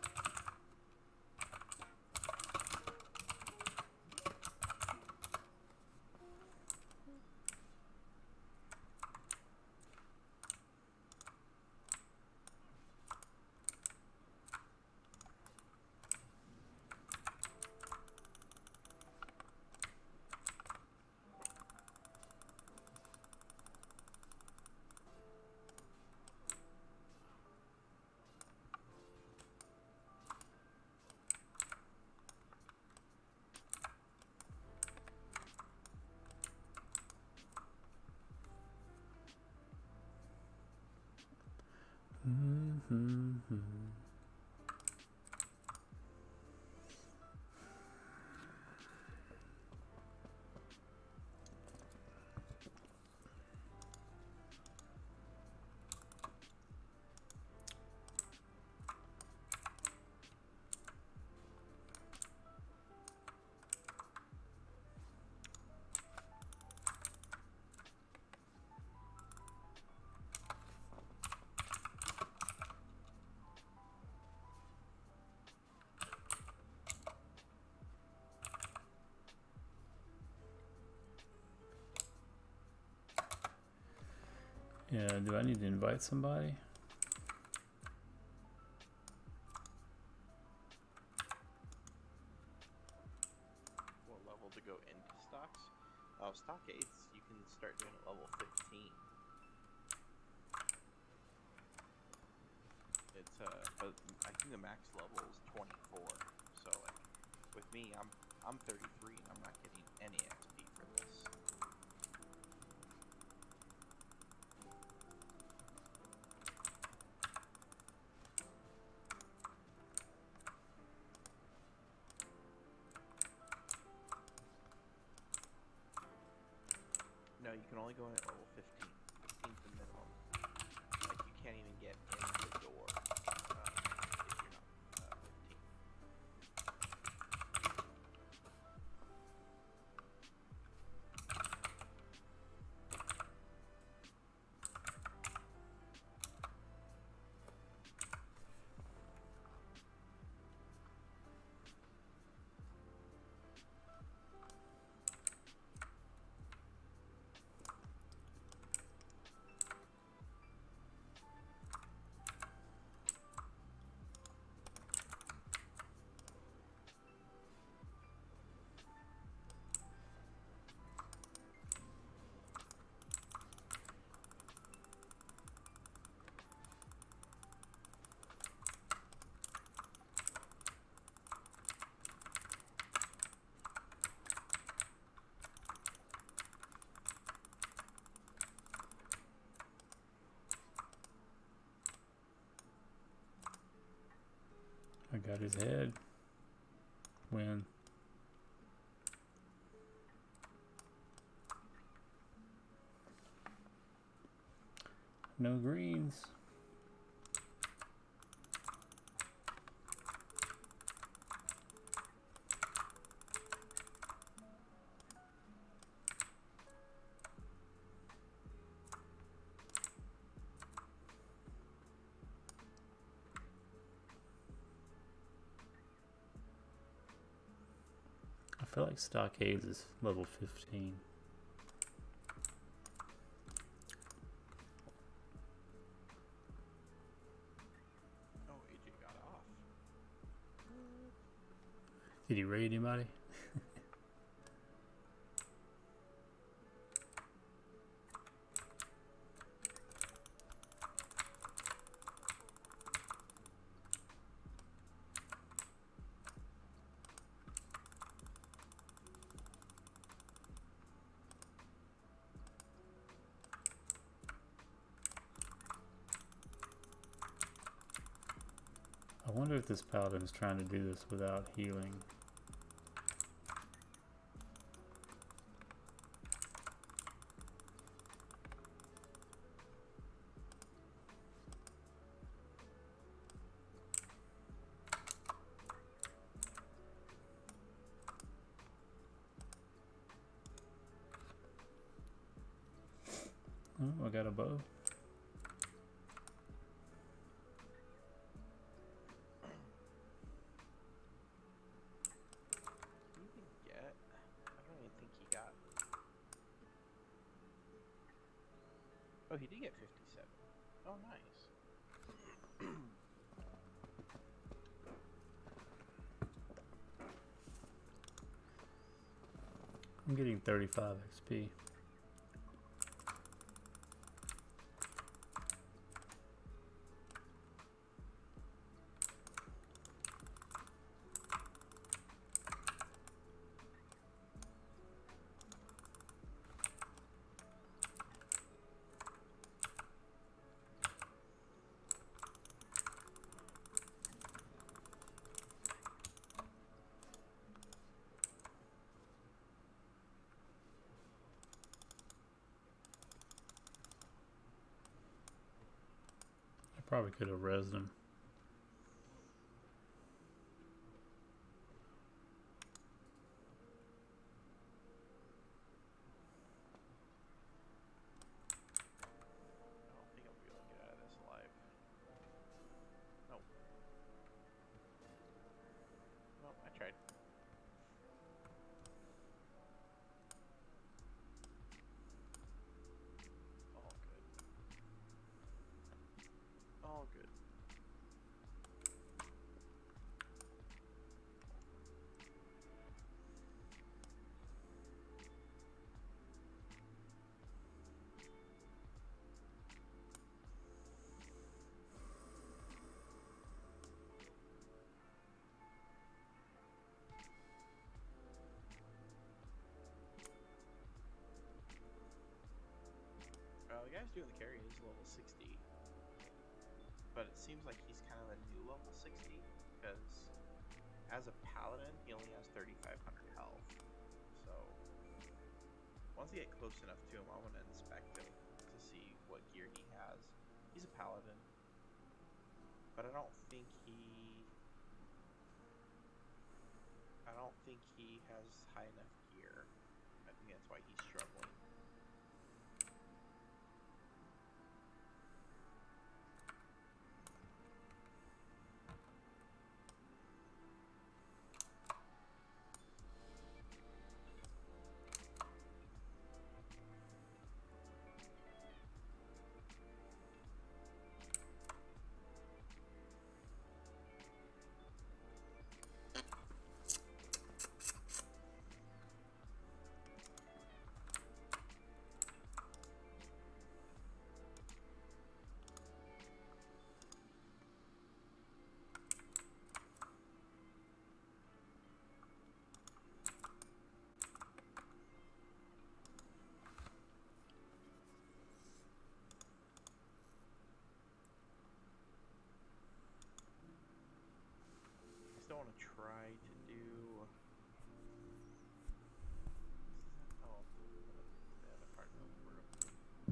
Yeah, do I need to invite somebody? What level to go into stocks? Oh, stock 8s, you can start doing at level 15. It's but I think the max level is 24. So like, with me, I'm 33 and I'm not getting any XP for this. No, you can only go in at level 15. 15's the minimum. Like, you can't even get in the door if you're not 15. I got his head. Win. No greens. I feel like Stockades is level 15. Oh, AJ got off. Did he raid anybody? I wonder if this paladin is trying to do this without healing. Oh, I got a bow. Did he even get? I don't even think he got. Oh, he did get 57. Oh, nice. I'm getting 35 XP. I probably could have rezzed him. I don't think I'll be able to get out of this alive. Nope. Well, I tried. All good. All good. The guy's doing the carry is level 60. But it seems like he's kind of a new level 60 because as a paladin, he only has 3,500 health. So once I get close enough to him, I'm going to inspect him to see what gear he has. He's a paladin, but I don't think he has high enough gear. I think that's why he's struggling.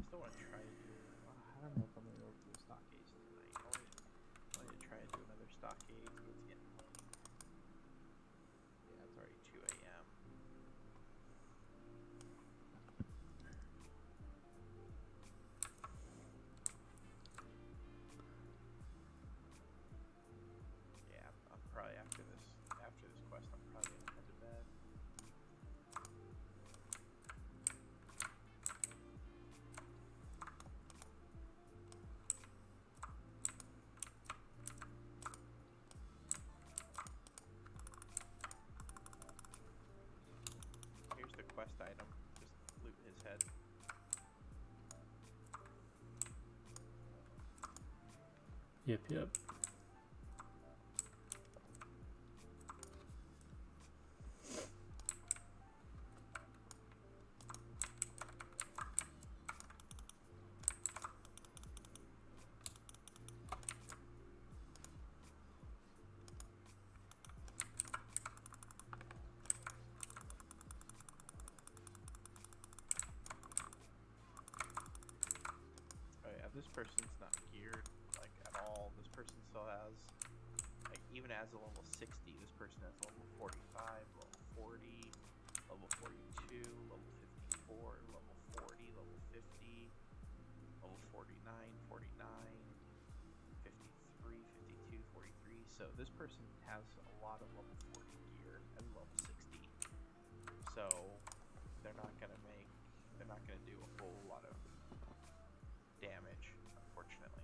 still want to try to do. I don't know if I'm gonna go for the stockades tonight. I wanted to try and do another stockades, but it's getting late. Yeah, it's already 2 a.m. Yeah, I'm probably after this quest, I'm probably gonna head to bed. Here's the quest item. Just loot his head. Yep, yep. Oh yeah, this person's not geared like at all. This person still has, like, even as a level 60, this person has level 45, level 40, level 42, level 54, level 40, level 50, level 49, 49, 53, 52, 43. So this person has a lot of level 40 gear and level 60. So they're not gonna do a whole lot of damage, unfortunately.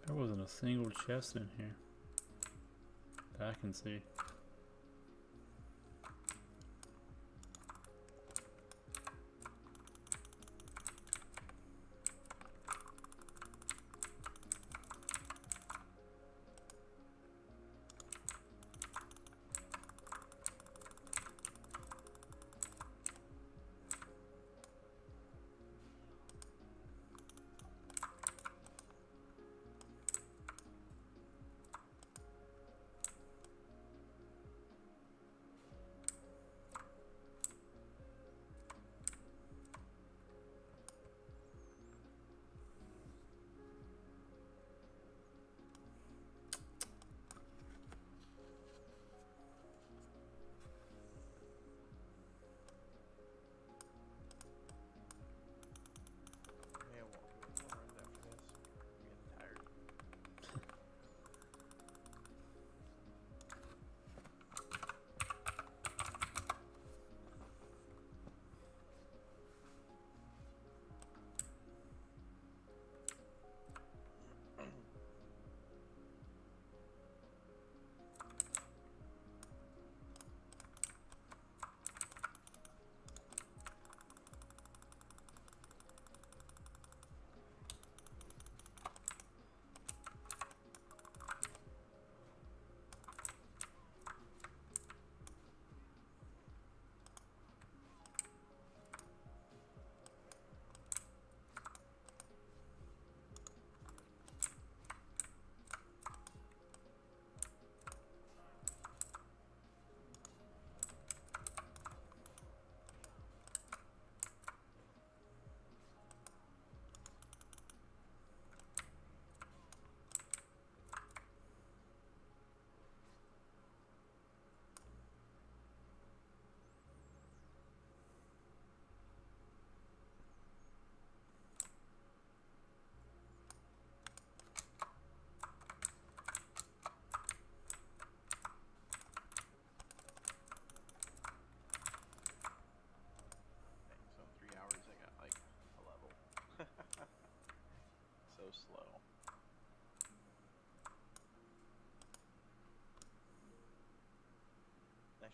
There wasn't a single chest in here that I can see.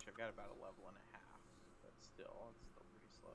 Actually, I've got about a level and a half, but still, it's still pretty slow.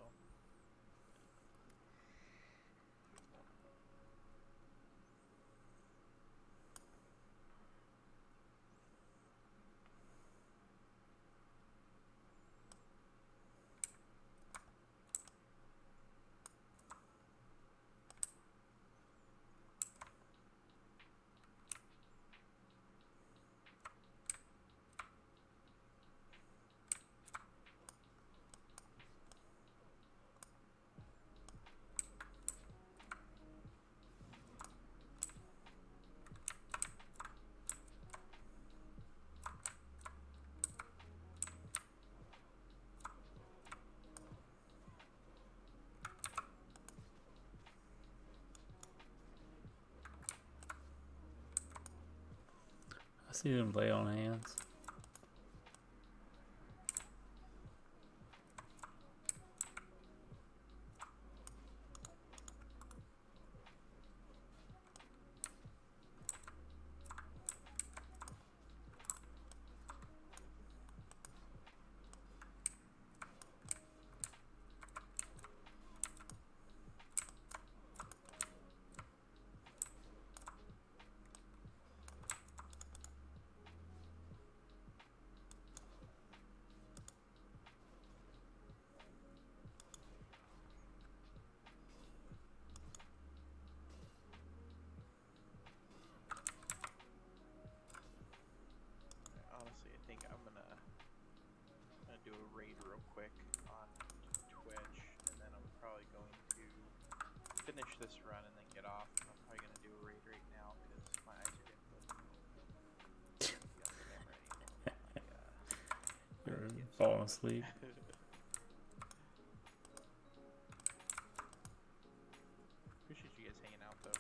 I see them lay on hands. Honestly, I think I'm gonna do a raid real quick on Twitch, and then I'm probably going to finish this run and then get off. I'm probably gonna do a raid right now because my eyes are getting open. Be on camera anymore. You're falling asleep. Appreciate you guys hanging out though.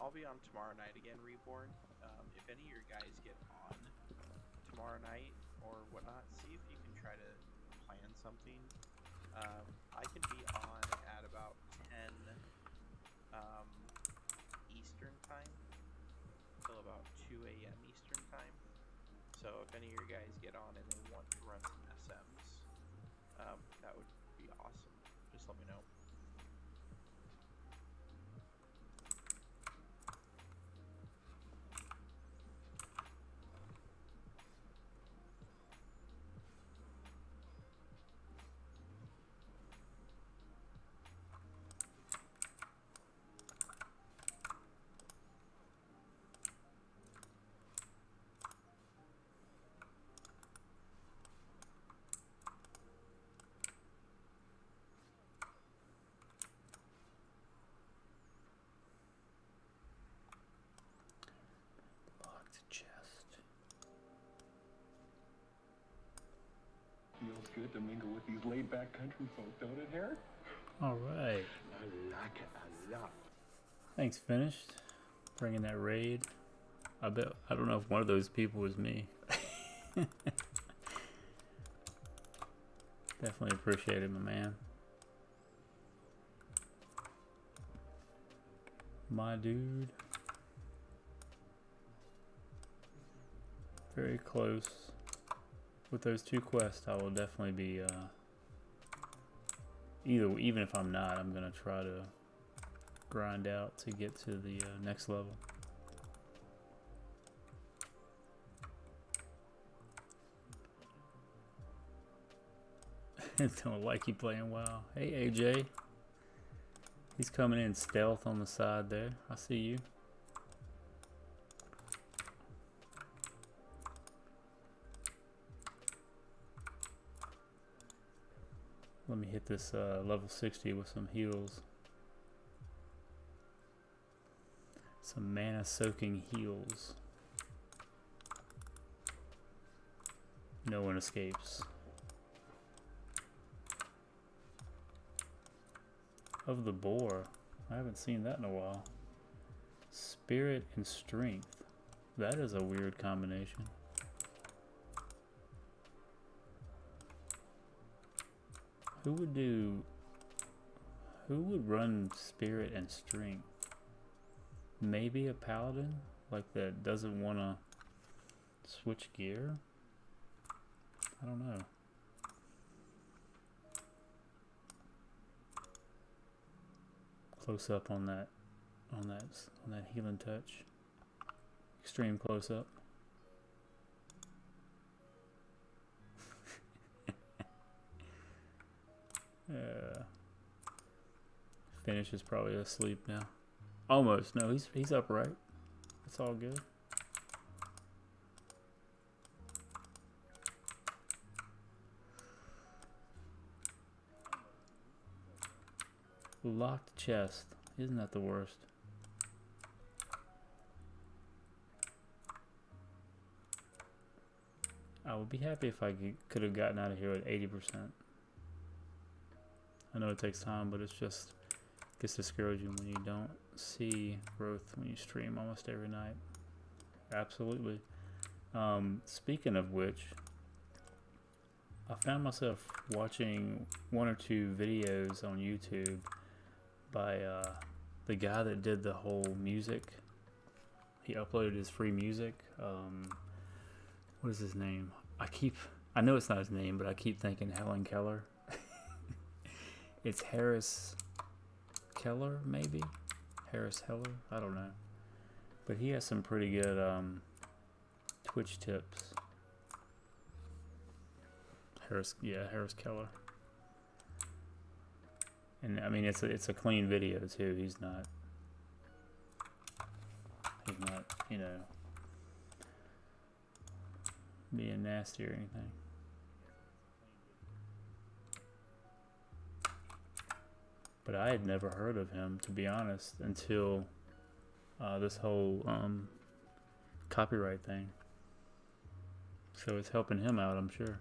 I'll be on tomorrow night again, Reborn. If any of your guys get on tomorrow night or whatnot, see if you can try to plan something. I can be on at about 10 Eastern time till about 2 a.m. Eastern time. So if any of your guys get on and they want to run some SMs, that would be awesome. Just let me know. Locked chest. Feels good to mingle with these laid-back country folk, don't it, Harry? All right. I like it a lot. Thanks, Finished. Bringing that raid. I don't know if one of those people was me. Definitely appreciate it, my man. My dude. Very close. With those two quests, I will definitely be even if I'm not, I'm gonna try to grind out to get to the next level. Don't like you playing WoW. Hey AJ. He's coming in stealth on the side there. I see you. Let me hit this level 60 with some heals. Some mana soaking heals. No one escapes. Of the boar. I haven't seen that in a while. Spirit and strength. That is a weird combination. Who would do... Who would run Spirit and Strength? Maybe a Paladin? Like that doesn't want to switch gear? I don't know. Close up on that healing touch. Extreme close up. Finish is probably asleep now. Almost. No, he's upright. It's all good. Locked chest. Isn't that the worst? I would be happy if I could have gotten out of here at 80%. I know it takes time, but it's just gets discouraging when you don't see growth when you stream almost every night. Absolutely. Speaking of which, I found myself watching one or two videos on YouTube by the guy that did the whole music. He uploaded his free music. What is his name? I know it's not his name, but I keep thinking Helen Keller. It's Harris Keller, maybe? Harris Heller? I don't know. But he has some pretty good Twitch tips. Harris Keller. And I mean it's a clean video too. He's not, you know, being nasty or anything. But I had never heard of him, to be honest, until this whole copyright thing. So it's helping him out, I'm sure.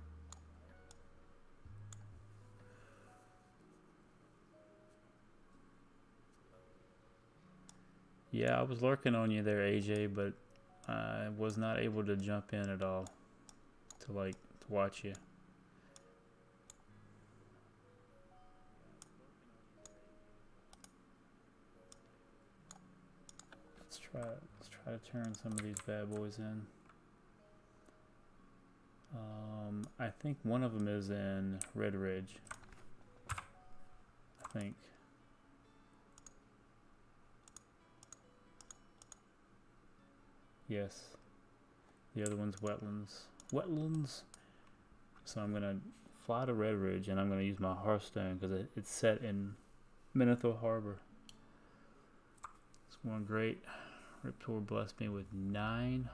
Yeah, I was lurking on you there, AJ, but I was not able to jump in at all to watch you. Let's try to turn some of these bad boys in. I think one of them is in Red Ridge. I think. Yes. The other one's Wetlands. Wetlands! So I'm going to fly to Red Ridge and I'm going to use my Hearthstone because it's set in Menethil Harbor. It's going great. Riptor blessed me with 9.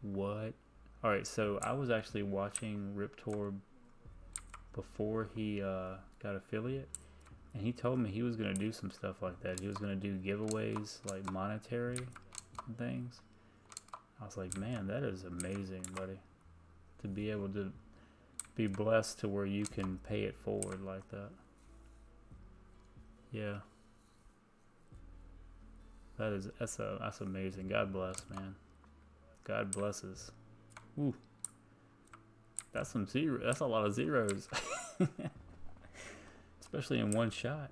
What? Alright, so I was actually watching Riptor before he got affiliate. And he told me he was going to do some stuff like that. He was going to do giveaways, like monetary things. I was like, man, that is amazing, buddy. To be able to be blessed to where you can pay it forward like that. Yeah. That's amazing. God bless, man. God blesses. Ooh. That's some zero. That's a lot of zeros. Especially in one shot.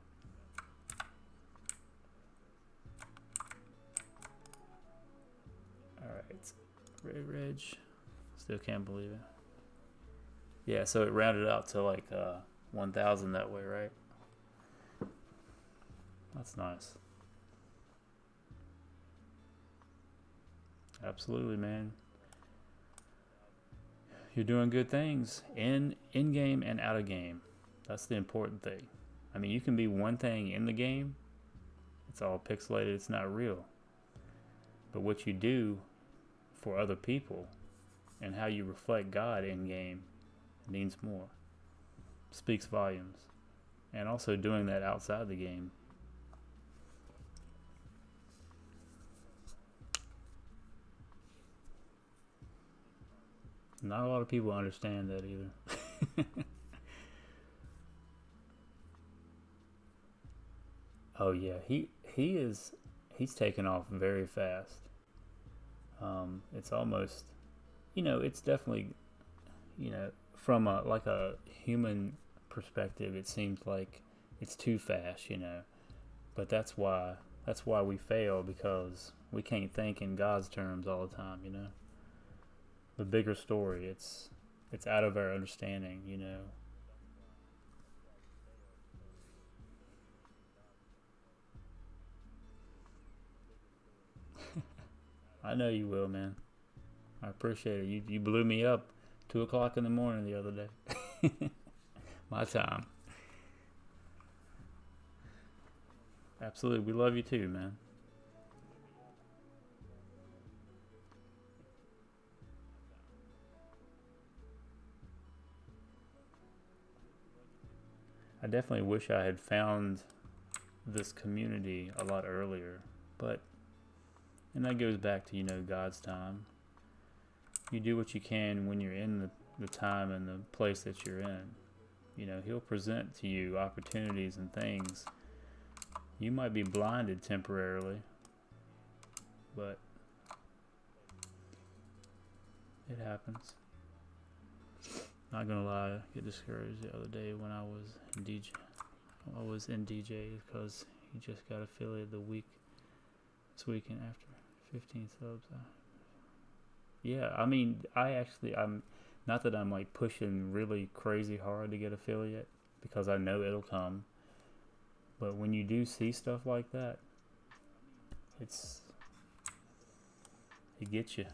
Alright. Red Ridge. Still can't believe it. Yeah, so it rounded out to like 1,000 that way, right? That's nice. Absolutely, man. You're doing good things in game and out of game. That's the important thing. I mean, you can be one thing in the game. It's all pixelated. It's not real. But what you do for other people and how you reflect God in game means more. Speaks volumes. And also doing that outside the game. Not a lot of people understand that either. Oh yeah, he's taken off very fast. It's almost, it's definitely, from a human perspective, it seems like it's too fast, you know. But that's why we fail, because we can't think in God's terms all the time, you know. The bigger story, it's out of our understanding, you know. I know you will, man. I appreciate it. You blew me up 2 o'clock in the morning the other day. My time. Absolutely. We love you too, man. I definitely wish I had found this community a lot earlier, but, and that goes back to, you know, God's time. You do what you can when you're in the time and the place that you're in. You know, He'll present to you opportunities and things. You might be blinded temporarily, but it happens. Not gonna lie, I get discouraged the other day when I was in DJ. I was in DJ because he just got affiliate this weekend after 15 subs. Yeah, I mean, I'm not that I'm like pushing really crazy hard to get affiliate, because I know it'll come. But when you do see stuff like that, it gets you.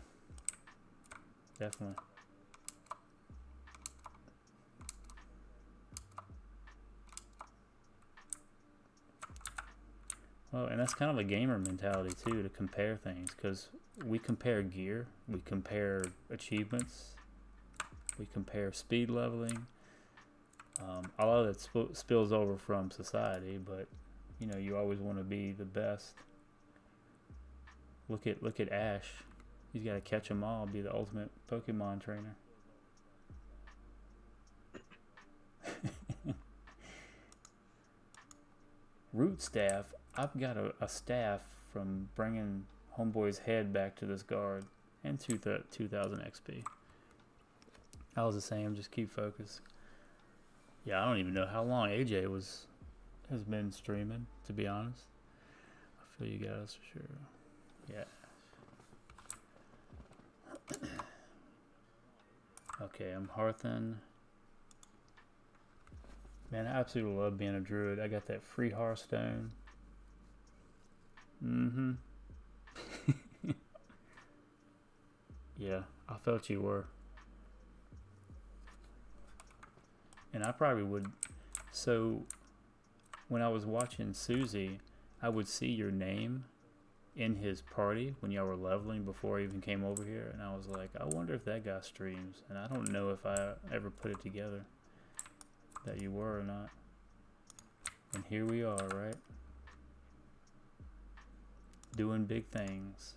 Definitely. Well, and that's kind of a gamer mentality too, to compare things, because we compare gear, we compare achievements, we compare speed leveling. A lot of it spills over from society, but you know, you always want to be the best. Look at Ash. He's got to catch them all, be the ultimate Pokemon trainer. Root staff. I've got a staff from bringing Homeboy's head back to this guard, and 2000 XP. I was the same, just keep focused. Yeah, I don't even know how long AJ has been streaming, to be honest. I feel you guys for sure. Yeah. Okay, I'm Hearthen. Man, I absolutely love being a druid. I got that free Hearthstone. Mm-hmm. Yeah, I felt you were. And I probably would. So, when I was watching Susie, I would see your name in his party when y'all were leveling before I even came over here. And I was like, I wonder if that guy streams. And I don't know if I ever put it together that you were or not. And here we are, right? Doing big things.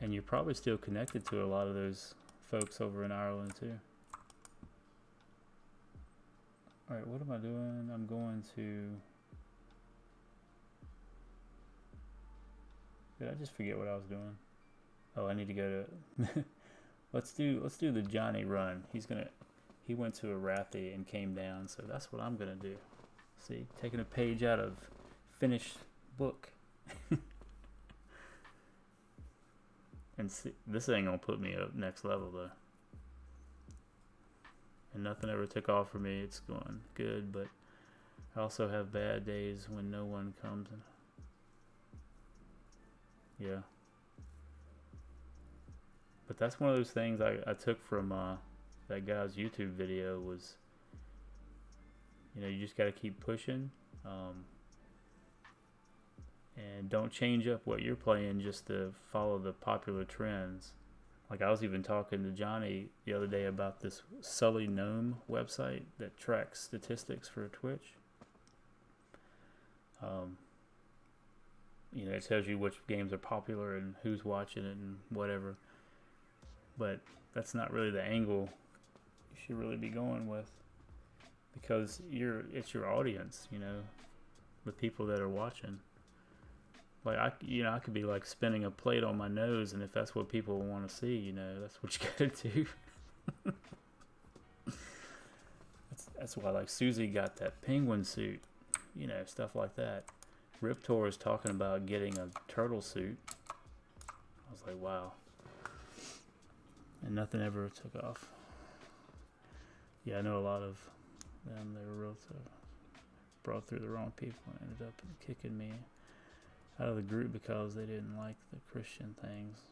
And you're probably still connected to a lot of those folks over in Ireland too. Alright, what am I doing? I'm going to... Did I just forget what I was doing? Oh, I need to go to... Let's do the Johnny run. He went to Arathi and came down, so that's what I'm gonna do. See, taking a page out of finished book. And see, this ain't gonna put me up next level though. And nothing ever took off for me. It's going good, but I also have bad days when no one comes. Yeah. But that's one of those things I took from that guy's YouTube video was, you know, you just got to keep pushing. And don't change up what you're playing just to follow the popular trends. Like I was even talking to Johnny the other day about this Sully Gnome website that tracks statistics for Twitch. You know, it tells you which games are popular and who's watching it and whatever. But that's not really the angle you should really be going with, because it's your audience, you know, the people that are watching. Like I could be like spinning a plate on my nose, and if that's what people want to see, that's what you gotta do. That's why like Susie got that penguin suit, stuff like that. Riptor is talking about getting a turtle suit. I was like, wow. And nothing ever took off. Yeah, I know a lot of them. They were real brought through the wrong people and ended up kicking me out of the group because they didn't like the Christian things.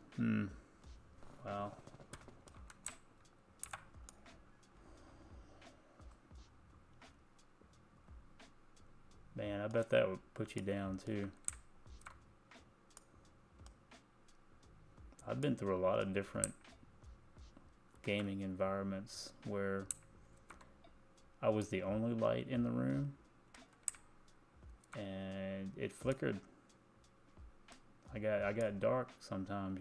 Wow. Man, I bet that would put you down too. I've been through a lot of different gaming environments where I was the only light in the room and it flickered. I got dark sometimes,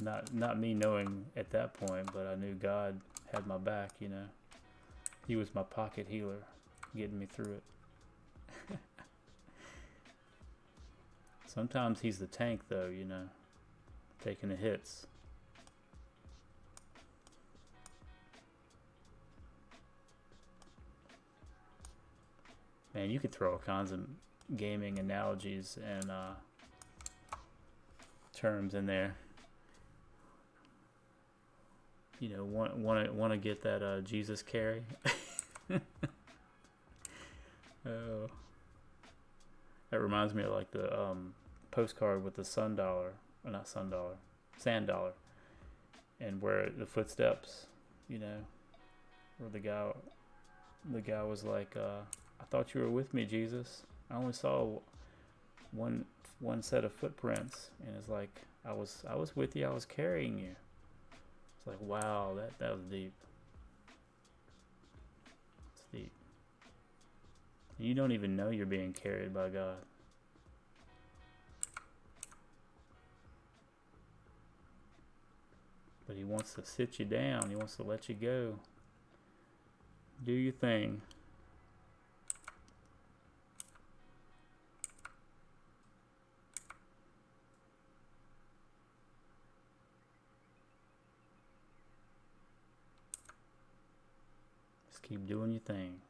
But not me knowing at that point, but I knew God had my back, He was my pocket healer, getting me through it. Sometimes he's the tank though, taking the hits. Man, you could throw all kinds of gaming analogies and terms in there. Want to get that Jesus carry? Oh, that reminds me of like the postcard with the sand dollar, and where the footsteps, where the guy was like, I thought you were with me, Jesus. I only saw one set of footprints, and it's like I was with you. I was carrying you. It's like, wow, that was deep. It's deep. You don't even know you're being carried by God. But he wants to sit you down. He wants to let you go. Do your thing. Just keep doing your thing.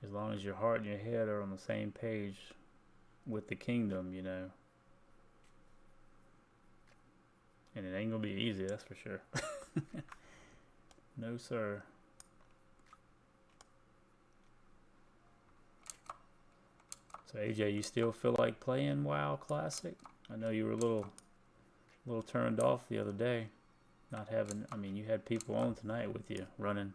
As long as your heart and your head are on the same page with the kingdom, And it ain't gonna be easy, that's for sure. No, sir. So AJ, you still feel like playing WoW Classic? I know you were a little turned off the other day. Not having, you had people on tonight with you running.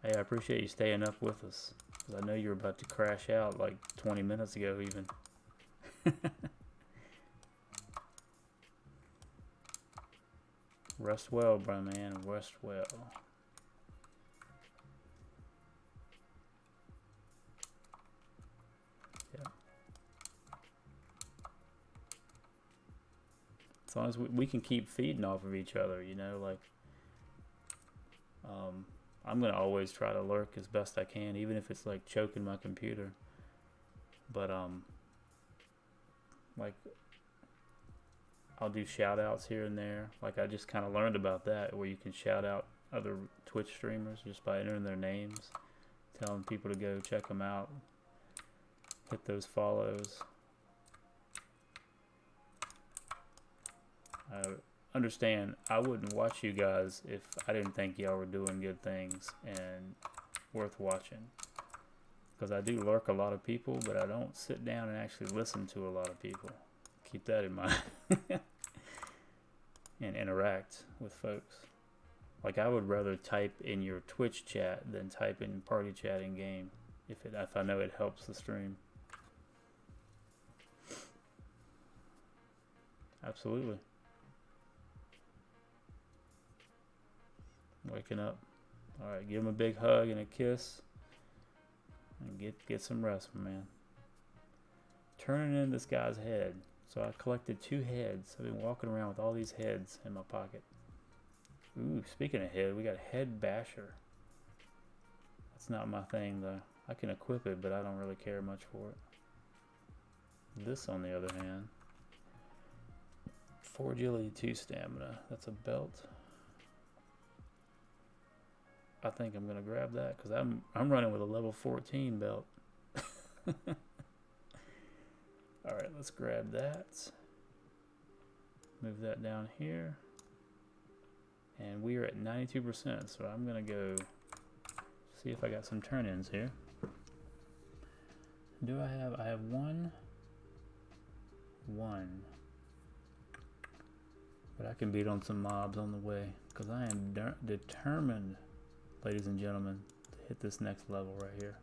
Hey, I appreciate you staying up with us, because I know you were about to crash out like 20 minutes ago even. Rest well, bro, man. Rest well. Yeah. As long as we can keep feeding off of each other, I'm gonna always try to lurk as best I can, even if it's like choking my computer. But like I'll do shout outs here and there. Like I just kind of learned about that, where you can shout out other Twitch streamers just by entering their names, telling people to go check them out, hit those follows. I understand I wouldn't watch you guys if I didn't think y'all were doing good things and worth watching. Because I do lurk a lot of people, but I don't sit down and actually listen to a lot of people. Keep that in mind. And interact with folks. Like I would rather type in your Twitch chat than type in party chat in game if I know it helps the stream. Absolutely. Waking up. Alright, give him a big hug and a kiss. And get some rest, man. Turning in this guy's head. So I collected 2 heads. I've been walking around with all these heads in my pocket. Ooh, speaking of head, we got head basher. That's not my thing though. I can equip it, but I don't really care much for it. This, on the other hand, 4 agility, 2 stamina. That's a belt. I think I'm gonna grab that because I'm running with a level 14 belt. All right, let's grab that. Move that down here, and we are at 92%. So I'm gonna go see if I got some turn-ins here. Do I have? I have one. But I can beat on some mobs on the way because I am determined, ladies and gentlemen, to hit this next level right here.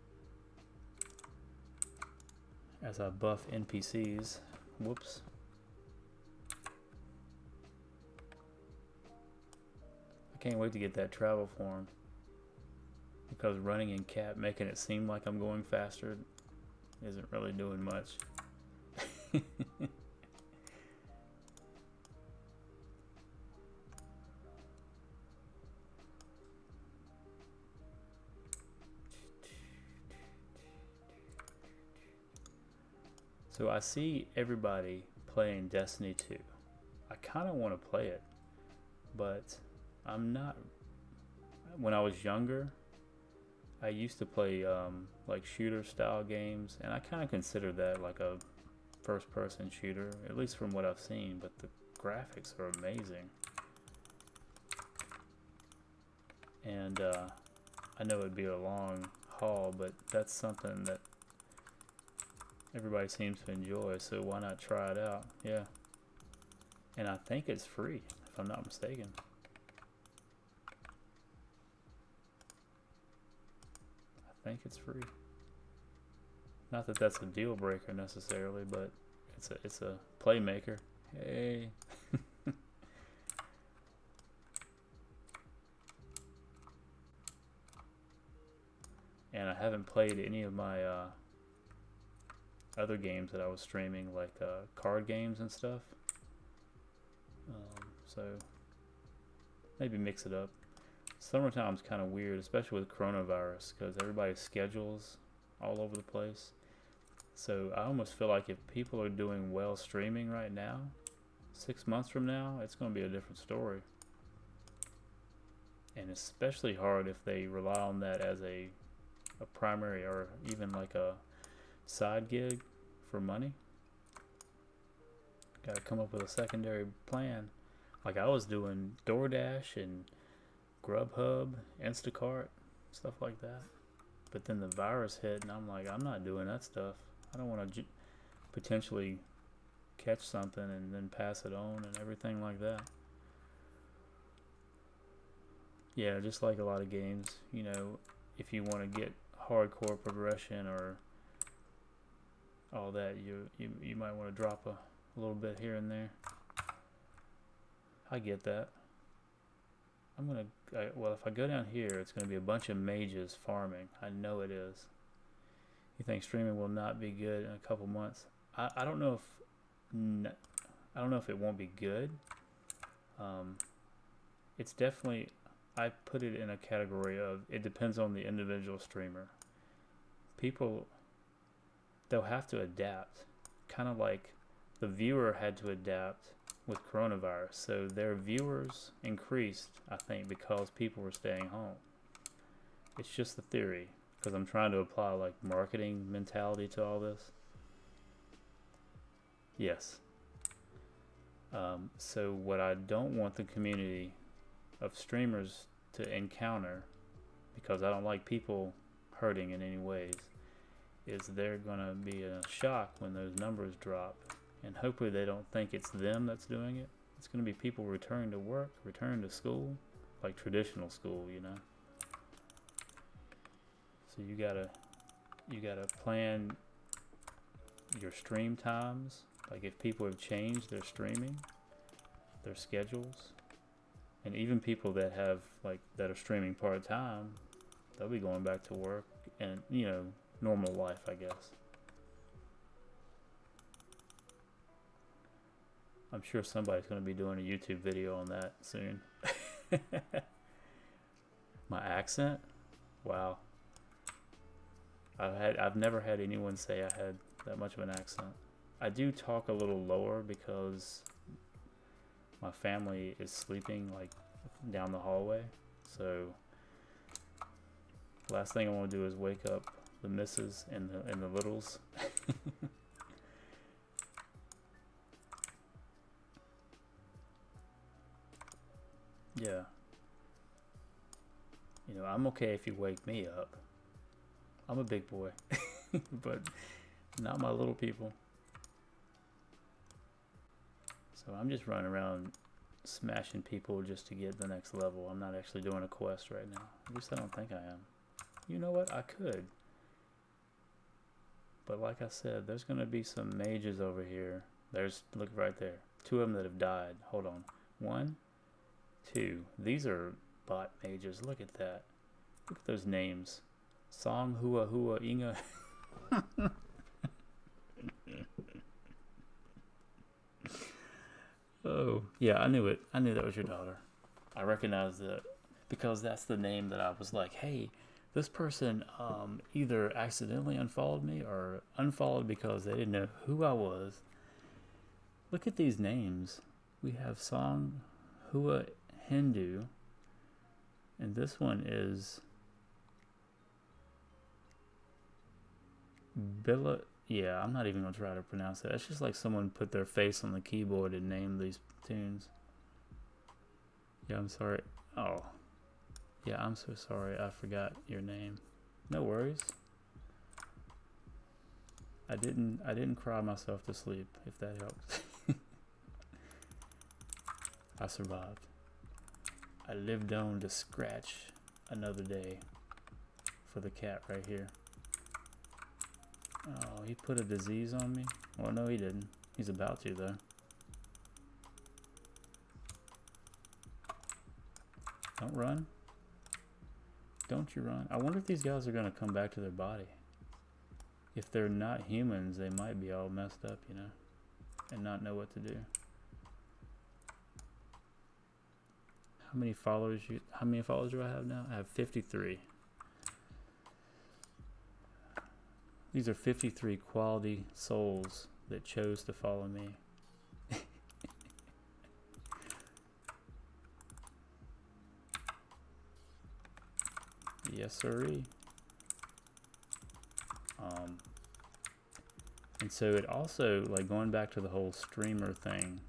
As I buff NPCs. Whoops. I can't wait to get that travel form, because running in cap, making it seem like I'm going faster, isn't really doing much. So I see everybody playing Destiny 2. I kind of want to play it, but I'm not. When I was younger, I used to play like shooter style games, and I kind of consider that like a first person shooter, at least from what I've seen, but the graphics are amazing. And I know it'd be a long haul, but that's something that everybody seems to enjoy, so why not try it out? Yeah. And I think it's free, if I'm not mistaken. I think it's free. Not that that's a deal breaker necessarily, but it's a playmaker. Hey. And I haven't played any of my other games that I was streaming, like card games and stuff. So maybe mix it up. Summertime's kind of weird, especially with coronavirus, because everybody's schedules all over the place. So I almost feel like if people are doing well streaming right now, 6 months from now, it's going to be a different story. And especially hard if they rely on that as a primary or even like a side gig for money. Got to come up with a secondary plan. Like I was doing DoorDash and Grubhub, Instacart, stuff like that. But then the virus hit, and I'm like, I'm not doing that stuff. I don't want to potentially catch something and then pass it on and everything like that. Yeah, just like a lot of games, you know, if you want to get hardcore progression or all that, you might want to drop a little bit here and there. I get that. Well, if I go down here, it's going to be a bunch of mages farming. I know it is. You think streaming will not be good in a couple months? I don't know if it won't be good. It's definitely, I put it in a category of it depends on the individual streamer. People, they'll have to adapt, kind of like the viewer had to adapt with coronavirus. So their viewers increased, I think, because people were staying home. It's just the theory, because I'm trying to apply like marketing mentality to all this. Yes. So what I don't want the community of streamers to encounter, because I don't like people hurting in any ways, is they're going to be in a shock when those numbers drop. And hopefully they don't think it's them that's doing it. It's going to be people returning to work, returning to school, like traditional school, you know. So you gotta plan your stream times. Like if people have changed their streaming, their schedules, and even people that have that are streaming part time, they'll be going back to work and, you know, normal life, I guess. I'm sure somebody's going to be doing a YouTube video on that soon. My accent? Wow. I've never had anyone say I had that much of an accent. I do talk a little lower because my family is sleeping like down the hallway. So last thing I want to do is wake up the missus and the littles. Yeah. You know, I'm okay if you wake me up. I'm a big boy. But not my little people. So I'm just running around smashing people just to get the next level. I'm not actually doing a quest right now. At least I don't think I am. You know what? I could. But like I said, there's going to be some mages over here. Look right there. 2 of them that have died. Hold on. 1, 2. These are bot mages. Look at that. Look at those names. Song Hua Hua Inga. Oh, yeah, I knew it. I knew that was your daughter. I recognized it because that's the name that I was like, hey, this person either accidentally unfollowed me or unfollowed because they didn't know who I was. Look at these names. We have Song Hua Hindu, and this one is Billa. Yeah, I'm not even going to try to pronounce it. It's just like someone put their face on the keyboard and named these tunes. Yeah, I'm sorry. Oh. Yeah, I'm so sorry. I forgot your name. No worries. I didn't cry myself to sleep, if that helps. I survived. I lived on to scratch another day for the cat right here. Oh, he put a disease on me? Well, no, he didn't. He's about to, though. Don't run. Don't you run. I wonder if these guys are going to come back to their body. If they're not humans, they might be all messed up, you know, and not know what to do. How many followers do I have now? I have 53. These are 53 quality souls that chose to follow me. Yes, sirree. And so it also, like, going back to the whole streamer thing,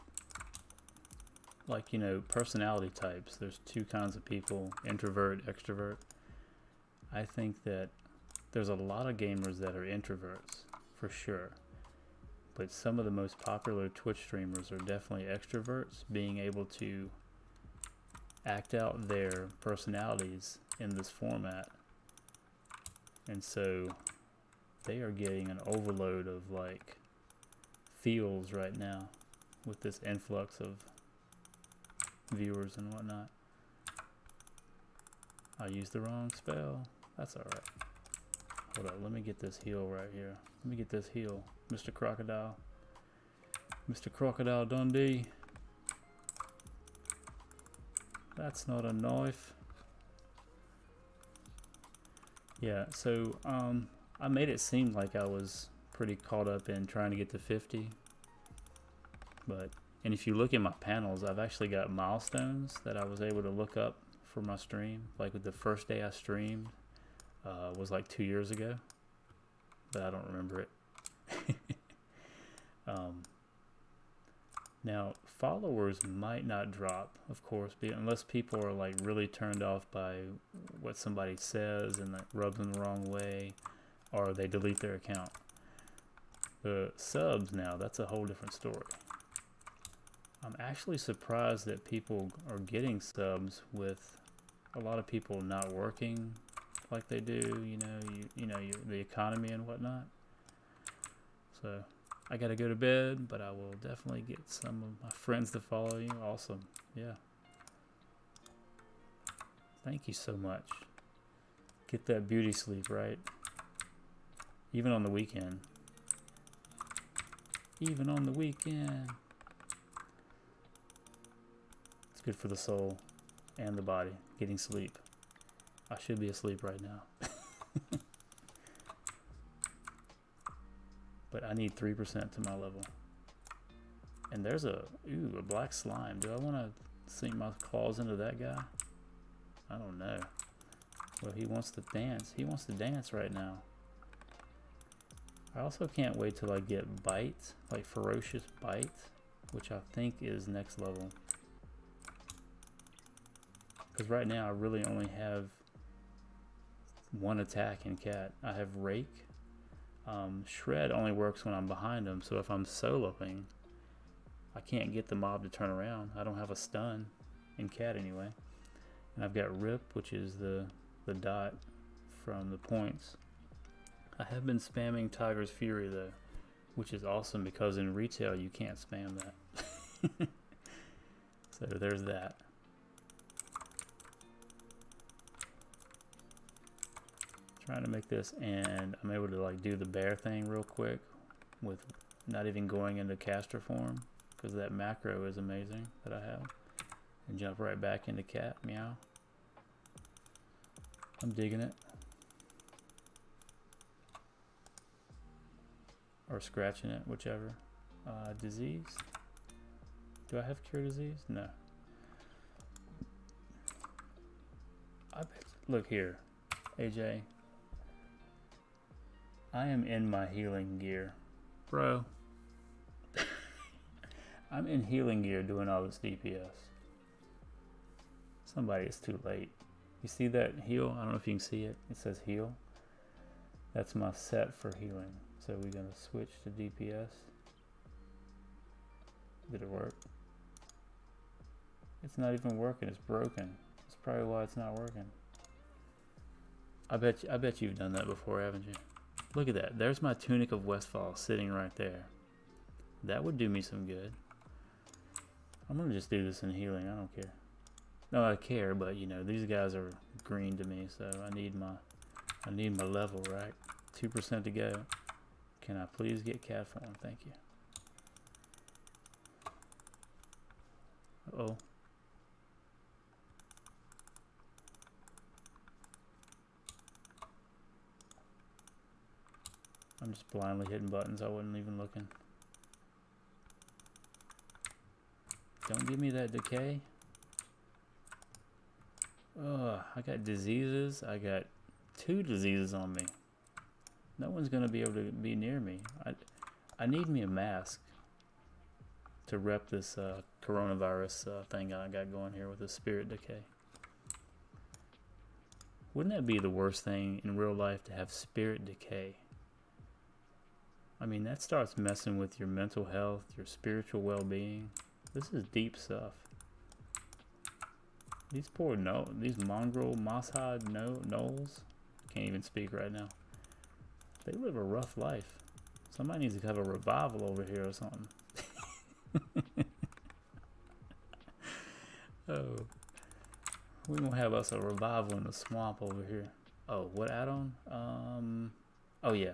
like, you know, personality types. There's 2 kinds of people, introvert, extrovert. I think that there's a lot of gamers that are introverts, for sure. But some of the most popular Twitch streamers are definitely extroverts, being able to act out their personalities in this format. And so they are getting an overload of, like, feels right now with this influx of viewers and whatnot. I used the wrong spell. That's alright. Hold up, let me get this heal right here. Let me get this heal. Mr. Crocodile. Mr. Crocodile Dundee. That's not a knife. Yeah, so I made it seem like I was pretty caught up in trying to get to 50. And if you look at my panels, I've actually got milestones that I was able to look up for my stream. Like with the first day I streamed was like 2 years ago, but I don't remember it. Now, followers might not drop, of course, unless people are like really turned off by what somebody says and that rubs them the wrong way, or they delete their account. The subs now, that's a whole different story. I'm actually surprised that people are getting subs with a lot of people not working like they do, the economy and whatnot. So I gotta go to bed, but I will definitely get some of my friends to follow you. Awesome. Yeah. Thank you so much. Get that beauty sleep, right? Even on the weekend. Even on the weekend. It's good for the soul. and the body, getting sleep. I should be asleep right now. But I need 3% to my level. And there's a black slime. Do I want to sink my claws into that guy? I don't know. Well, he wants to dance. He wants to dance right now. I also can't wait till I get bite, like ferocious bite, which I think is next level. Because right now I really only have one attack in cat. I have rake. Shred only works when I'm behind him, so if I'm soloing, I can't get the mob to turn around. I don't have a stun in cat anyway. And I've got rip, which is the dot from the points. I have been spamming Tiger's Fury though, which is awesome because in retail you can't spam that. So there's that. Trying to make this, and I'm able to like do the bear thing real quick with not even going into caster form, because that macro is amazing that I have, and jump right back into cat. Meow. I'm digging it. Or scratching it, whichever. Disease. Do I have cure disease? No. I bet. Look here, AJ. I am in my healing gear, bro. I'm in healing gear doing all this DPS. Somebody, it's too late. You see that heal? I don't know if you can see it. It says heal. That's my set for healing. So we're gonna switch to DPS. Did it work? It's not even working. It's broken. That's probably why it's not working. I bet you've done that before, haven't you? Look at that. There's my Tunic of Westfall sitting right there. That would do me some good. I'm gonna just do this in healing. I don't care. No, I care, but you know these guys are green to me, so I need my level, right? 2% to go. Can I please get cat form? Thank you. Uh oh. I'm just blindly hitting buttons. I wasn't even looking. Don't give me that decay. Ugh, I got diseases. I got 2 diseases on me. No one's gonna be able to be near me. I need me a mask to rep this coronavirus thing I got going here with the spirit decay. Wouldn't that be the worst thing in real life to have spirit decay? I mean, that starts messing with your mental health, your spiritual well-being. This is deep stuff. These poor these mongrel moss-hide gnolls, can't even speak right now. They live a rough life. Somebody needs to have a revival over here or something. Oh, we gonna have us a revival in the swamp over here. Oh, what add-on? Oh yeah.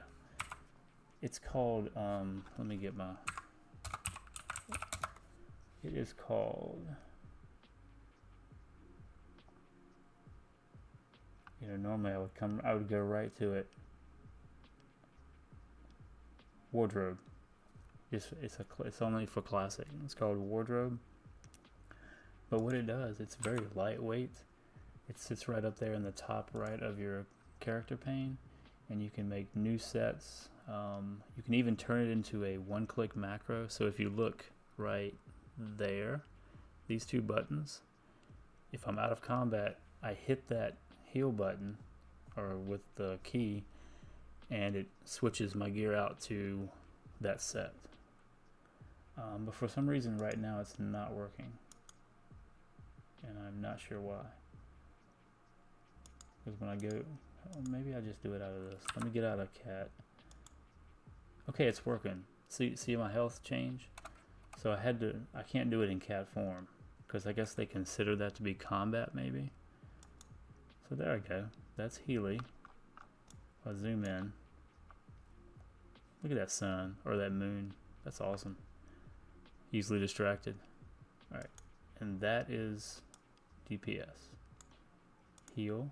It's called, let me get my, it is called, you know, normally I would go right to it. Wardrobe. It's only for classic. It's called Wardrobe. But what it does, it's very lightweight. It sits right up there in the top right of your character pane, and you can make new sets. You can even turn it into a one-click macro. So if you look right there, these 2 buttons, if I'm out of combat, I hit that heal button or with the key, and it switches my gear out to that set. But for some reason right now it's not working, and I'm not sure why. Because when I go, maybe I just do it out of this. Let me get out of cat. Okay, it's working. See my health change? So I can't do it in cat form because I guess they consider that to be combat maybe. So there I go. That's Healy. I'll zoom in. Look at that sun or that moon. That's awesome. Easily distracted. Alright. And that is DPS. Heal.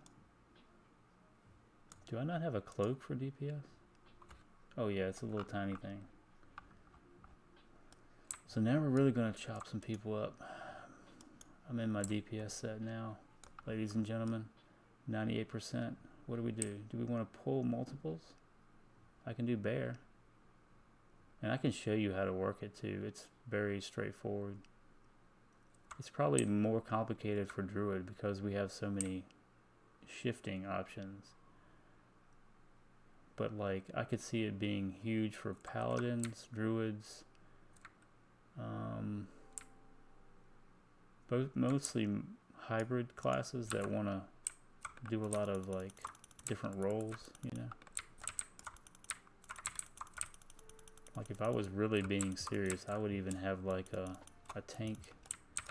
Do I not have a cloak for DPS? Oh yeah, it's a little tiny thing. So now we're really going to chop some people up. I'm in my DPS set now, ladies and gentlemen. 98%. What do? Do we want to pull multiples? I can do bear. And I can show you how to work it too. It's very straightforward. It's probably more complicated for Druid because we have so many shifting options. But like, I could see it being huge for Paladins, Druids, mostly hybrid classes that want to do a lot of like different roles, you know. Like if I was really being serious, I would even have like a tank,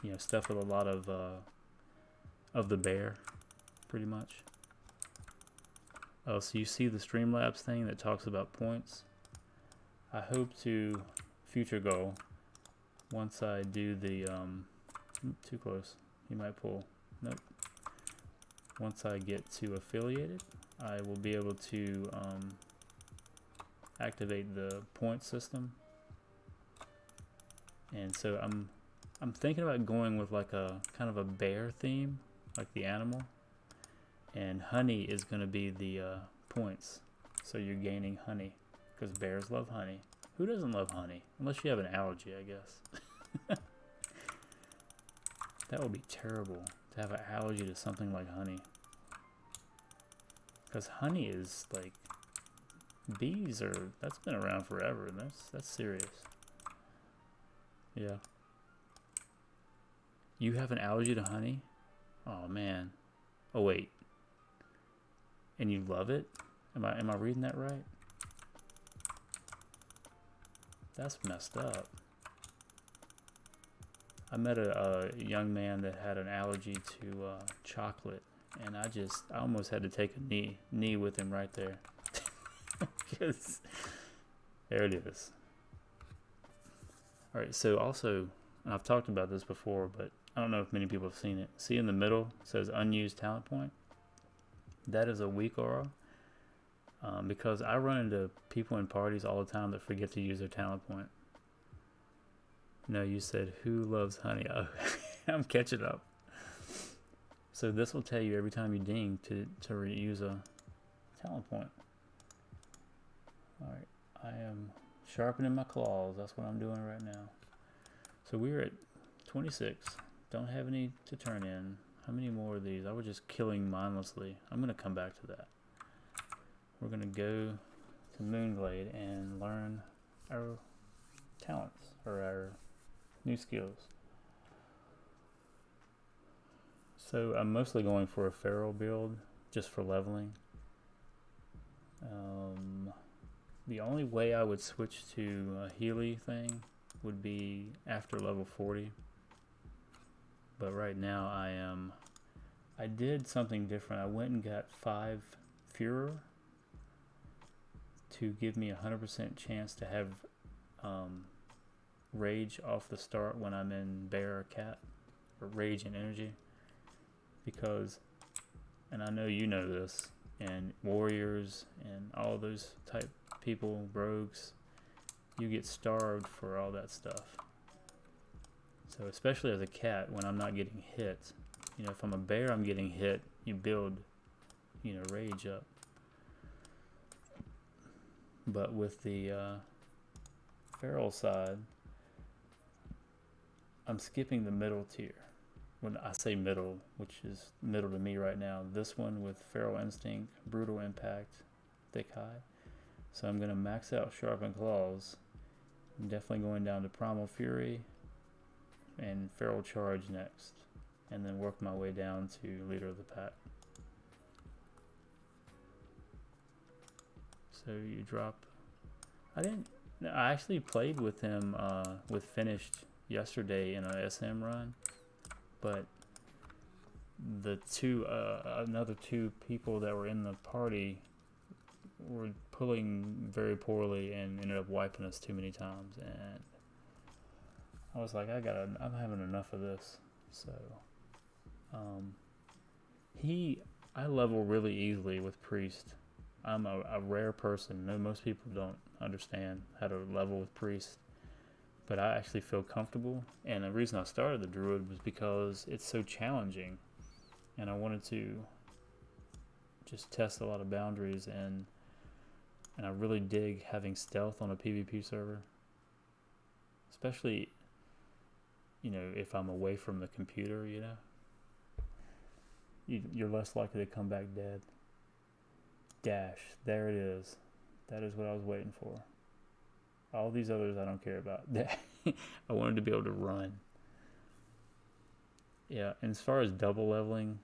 you know, stuff with a lot of the bear, pretty much. Oh, so you see the Streamlabs thing that talks about points? I hope to, future goal, once I do the, too close, you might pull, nope. Once I get to affiliated, I will be able to activate the point system. And so I'm thinking about going with like a kind of a bear theme, like the animal. And honey is going to be the points. So you're gaining honey because bears love honey. Who doesn't love honey? Unless you have an allergy, I guess. That would be terrible to have an allergy to something like honey. Because honey is like, bees are, that's been around forever, and that's serious. Yeah. You have an allergy to honey? Oh man. Oh wait. And you love it? Am I reading that right? That's messed up. I met a young man that had an allergy to chocolate, and I almost had to take a knee with him right there. Because there it is. All right, so also, and I've talked about this before, but I don't know if many people have seen it. See in the middle, it says unused talent point. That is a weak aura, because I run into people in parties all the time that forget to use their talent point. No, you said who loves honey? Oh, I'm catching up. So this will tell you every time you ding to reuse a talent point. All right, I am sharpening my claws. That's what I'm doing right now. So we're at 26. Don't have any to turn in. How many more of these? I was just killing mindlessly. I'm going to come back to that. We're going to go to Moonglade and learn our talents, or our new skills. So I'm mostly going for a feral build, just for leveling. The only way I would switch to a Healy thing would be after level 40. But right now I did something different. I went and got 5 Furor to give me 100% chance to have Rage off the start when I'm in Bear or Cat, or Rage and Energy. Because, and I know you know this, and Warriors and all those type people, Rogues, you get starved for all that stuff. So especially as a cat, when I'm not getting hit, you know, if I'm a bear, I'm getting hit, you build, you know, Rage up. But with the feral side, I'm skipping the middle tier. When I say middle, which is middle to me right now, this one with Feral Instinct, Brutal Impact, Thick High. So I'm going to max out Sharpen Claws. I'm definitely going down to Primal Fury and Feral Charge next, and then work my way down to Leader of the Pack. So you drop. I actually played with him with Finished yesterday in a SM run, but the another two people that were in the party were pulling very poorly and ended up wiping us too many times, and I was like, I'm having enough of this. So I level really easily with priest. I'm a rare person. No, most people don't understand how to level with priest, but I actually feel comfortable. And the reason I started the druid was because it's so challenging, and I wanted to just test a lot of boundaries, and I really dig having stealth on a PvP server, especially, you know, if I'm away from the computer, you know. You're less likely to come back dead. Dash, there it is. That is what I was waiting for. All these others I don't care about. I wanted to be able to run. Yeah, and as far as double leveling,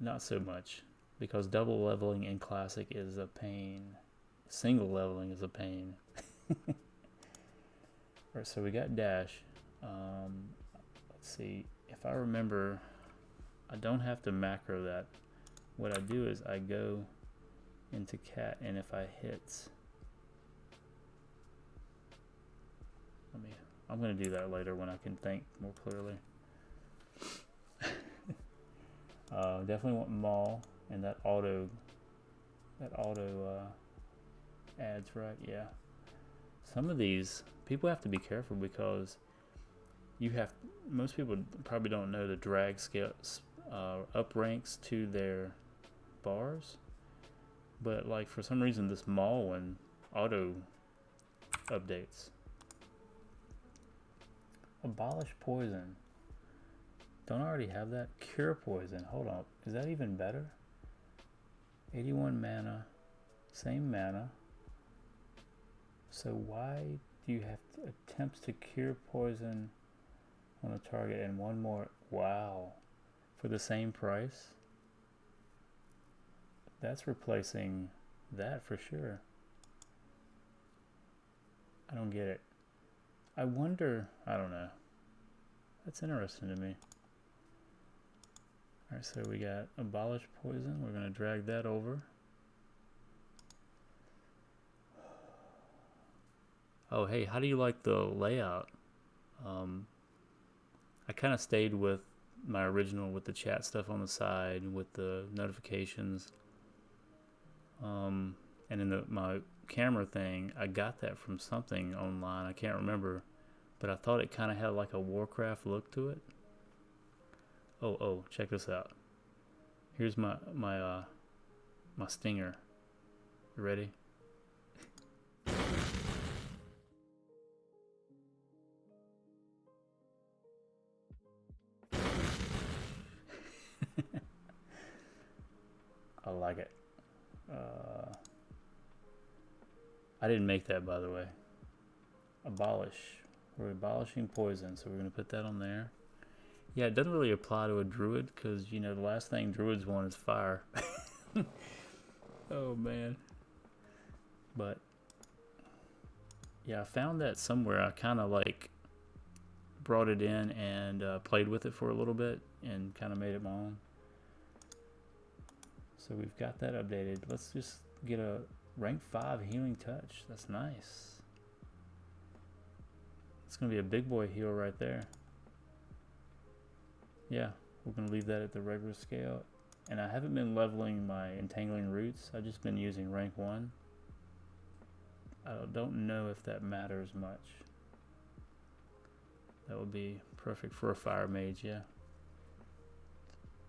not so much, because double leveling in classic is a pain. Single leveling is a pain. Alright, so we got dash. Let's see, if I remember, I don't have to macro that. What I do is I go into cat, and if I hit, I'm going to do that later when I can think more clearly. Definitely want maul, and that auto adds, right? Yeah. Some of these people have to be careful, because most people probably don't know the drag scales up ranks to their bars, but like for some reason this maul one auto updates. Abolish poison. Don't I already have that? Cure poison. Hold on. Is that even better? 81 mana. Same mana. So why do you have attempts to cure poison on a target and one more? Wow. For the same price? That's replacing that for sure. I don't get it. I wonder, I don't know. That's interesting to me. Alright, so we got abolish poison. We're going to drag that over. Oh, hey, how do you like the layout? I kind of stayed with my original, with the chat stuff on the side, with the notifications. And in my camera thing, I got that from something online. I can't remember, but I thought it kind of had like a Warcraft look to it. Oh, check this out. Here's my stinger. You ready? I like it. I didn't make that, by the way. Abolish. We're abolishing poison, so we're going to put that on there. Yeah, it doesn't really apply to a druid, because, you know, the last thing druids want is fire. Oh, man. But, yeah, I found that somewhere. I kind of, like, brought it in and played with it for a little bit and kind of made it my own. So we've got that updated. Let's just get a rank 5 healing touch. That's nice. It's going to be a big boy heal right there. Yeah, we're going to leave that at the regular scale. And I haven't been leveling my entangling roots. I've just been using rank 1. I don't know if that matters much. That would be perfect for a fire mage, yeah.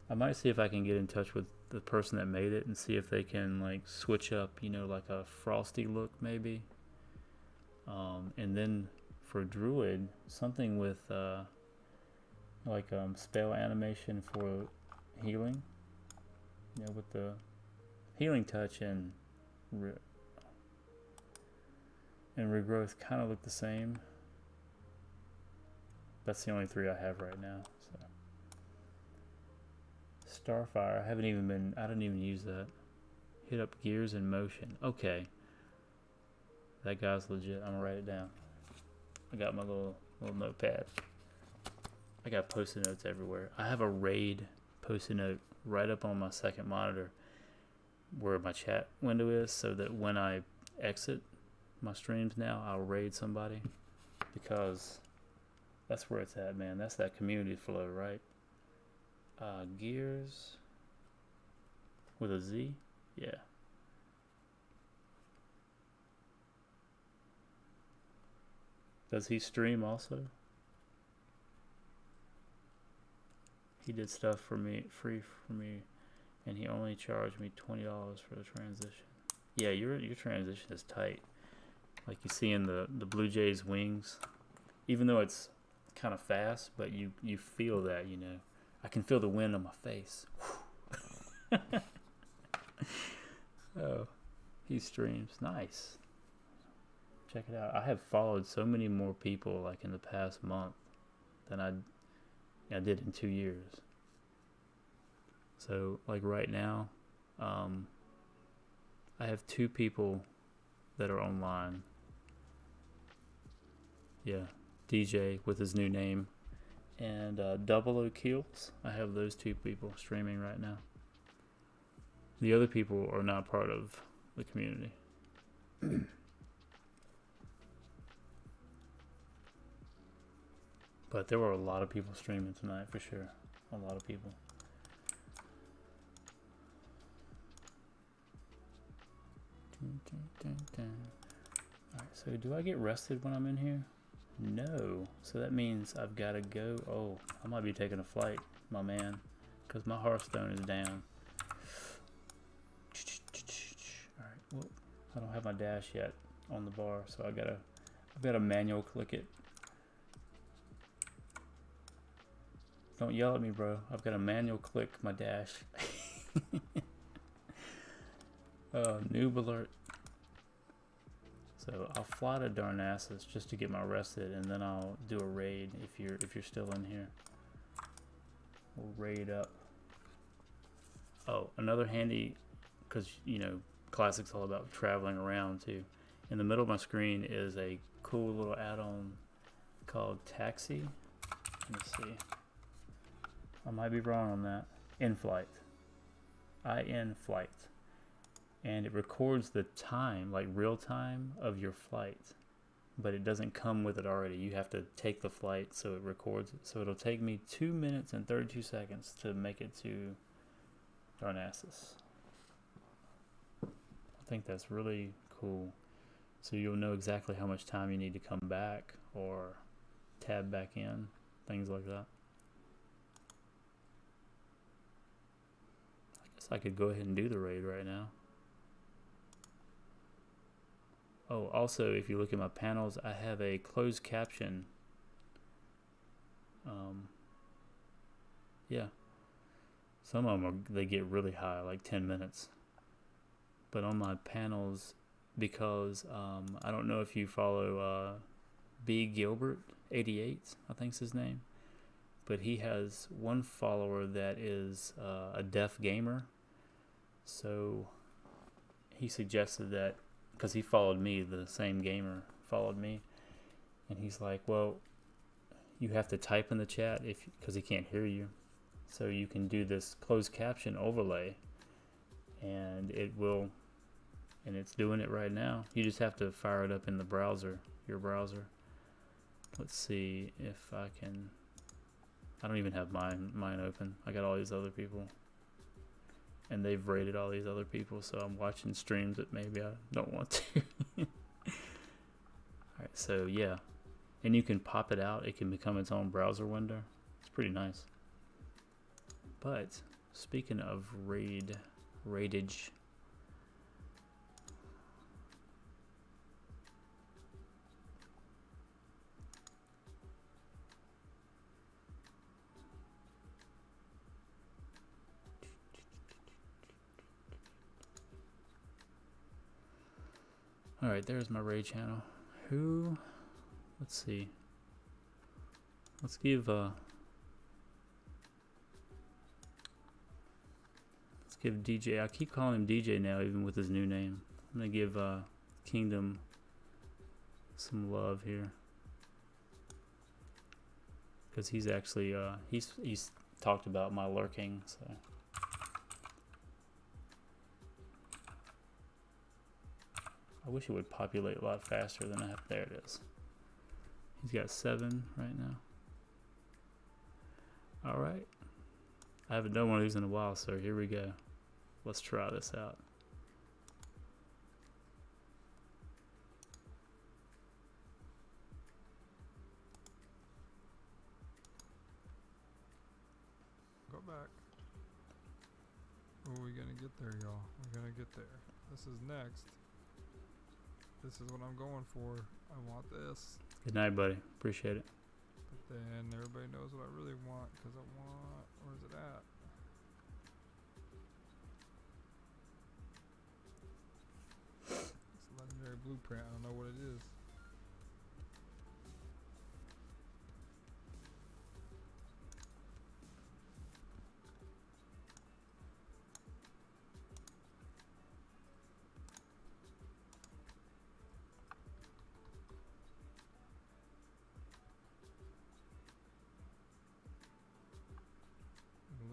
I might see if I can get in touch with the person that made it and see if they can like switch up, you know, like a frosty look maybe. And then for druid, something with spell animation for healing. You know, with the healing touch and regrowth kind of look the same. That's the only 3 I have right now. So Starfire, I didn't even use that. Hit up gears in motion. Okay. That guy's legit. I'm gonna write it down. I got my little notepad. I got post-it notes everywhere. I have a raid post-it note right up on my second monitor where my chat window is, so that when I exit my streams now, I'll raid somebody, because that's where it's at, man. That's that community flow, right? Gears with a Z? Yeah. Does he stream also? He did stuff for me, free for me, and he only charged me $20 for the transition. Yeah, your transition is tight. Like you see in the Blue Jays wings, even though it's kind of fast, but you feel that, you know. I can feel the wind on my face. Oh, he streams. Nice. Check it out. I have followed so many more people like in the past month than I did in 2 years. So like right now, I have 2 people that are online. Yeah, DJ with his new name, and Double O Kills. I have those 2 people streaming right now. The other people are not part of the community. But there were a lot of people streaming tonight for sure. A lot of people. Alright, so do I get rested when I'm in here? No. So that means I've got to go. Oh, I might be taking a flight, my man, because my Hearthstone is down. Alright, well, I don't have my dash yet on the bar, so I've got to manual click it. Don't yell at me, bro. I've got to manual click my dash. Noob alert. So I'll fly to Darnassus just to get my rested, and then I'll do a raid if you're still in here. We'll raid up. Oh, another handy, because you know Classic's all about traveling around too. In the middle of my screen is a cool little add-on called Taxi. Let me see. I might be wrong on that. In-flight. In-flight. And it records the time, like real time of your flight. But it doesn't come with it already. You have to take the flight, so it records it. So it'll take me 2 minutes and 32 seconds to make it to Darnassus. I think that's really cool. So you'll know exactly how much time you need to come back or tab back in, things like that. I guess I could go ahead and do the raid right now. Oh, also, if you look at my panels, I have a closed caption. Yeah. Some of them they get really high, like 10 minutes. But on my panels, because I don't know if you follow B. Gilbert 88, I think's his name. But he has one follower that is a deaf gamer. So he suggested that, because he followed me, the same gamer followed me, and he's like, well, you have to type in the chat because he can't hear you, so you can do this closed caption overlay, and it's doing it right now. You just have to fire it up in the browser, your browser. Let's see if I can. I don't even have mine open. I got all these other people, and they've rated all these other people, so I'm watching streams that maybe I don't want to. Alright, so yeah. And you can pop it out. It can become its own browser window. It's pretty nice. But, speaking of raidage. Alright, there's my raid channel. Let's see. Let's give DJ, I keep calling him DJ now even with his new name. I'm gonna give Kingdom some love here. Because he's actually, he's talked about my lurking, so. I wish it would populate a lot faster than I have. There it is. He's got 7 right now. Alright. I haven't done one of these in a while, so here we go. Let's try this out. Go back. Oh, we gonna get there, y'all. We're gonna get there. This is next. This is what I'm going for. I want this. Good night, buddy. Appreciate it. But then everybody knows what I really want, because I want... Where's it at? It's a legendary blueprint. I don't know what it is.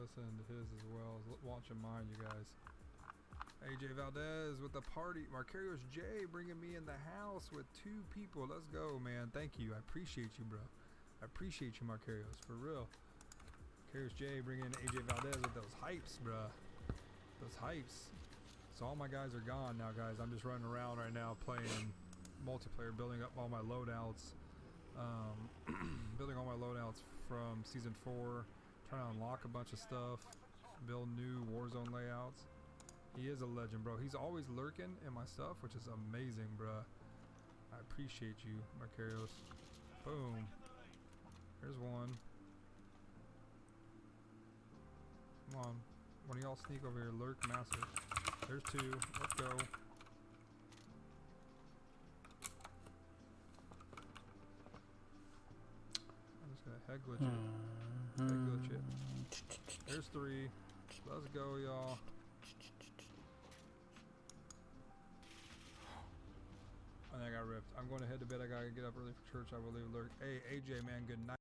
Listen to his as well as watching mine, you guys. AJ Valdez with the party. Marcarios J bringing me in the house with 2 people. Let's go, man. Thank you. I appreciate you, bro. I appreciate you, Marcarios, for real. Marcarios J bringing in AJ Valdez with those hypes, bro. Those hypes. So all my guys are gone now, guys. I'm just running around right now playing multiplayer, building up all my loadouts. Building all my loadouts from Season 4. Trying to unlock a bunch of stuff, build new Warzone layouts. He is a legend, bro. He's always lurking in my stuff, which is amazing, bro. I appreciate you, Marcarios. Boom. There's one. Come on. One of y'all sneak over here, lurk massive. There's 2. Let's go. I'm just gonna head glitch it. Head glitch it. There's 3. Let's go, y'all. And I got ripped. I'm going to head to bed. I gotta get up early for church. I will leave alert. Hey, AJ, man, good night.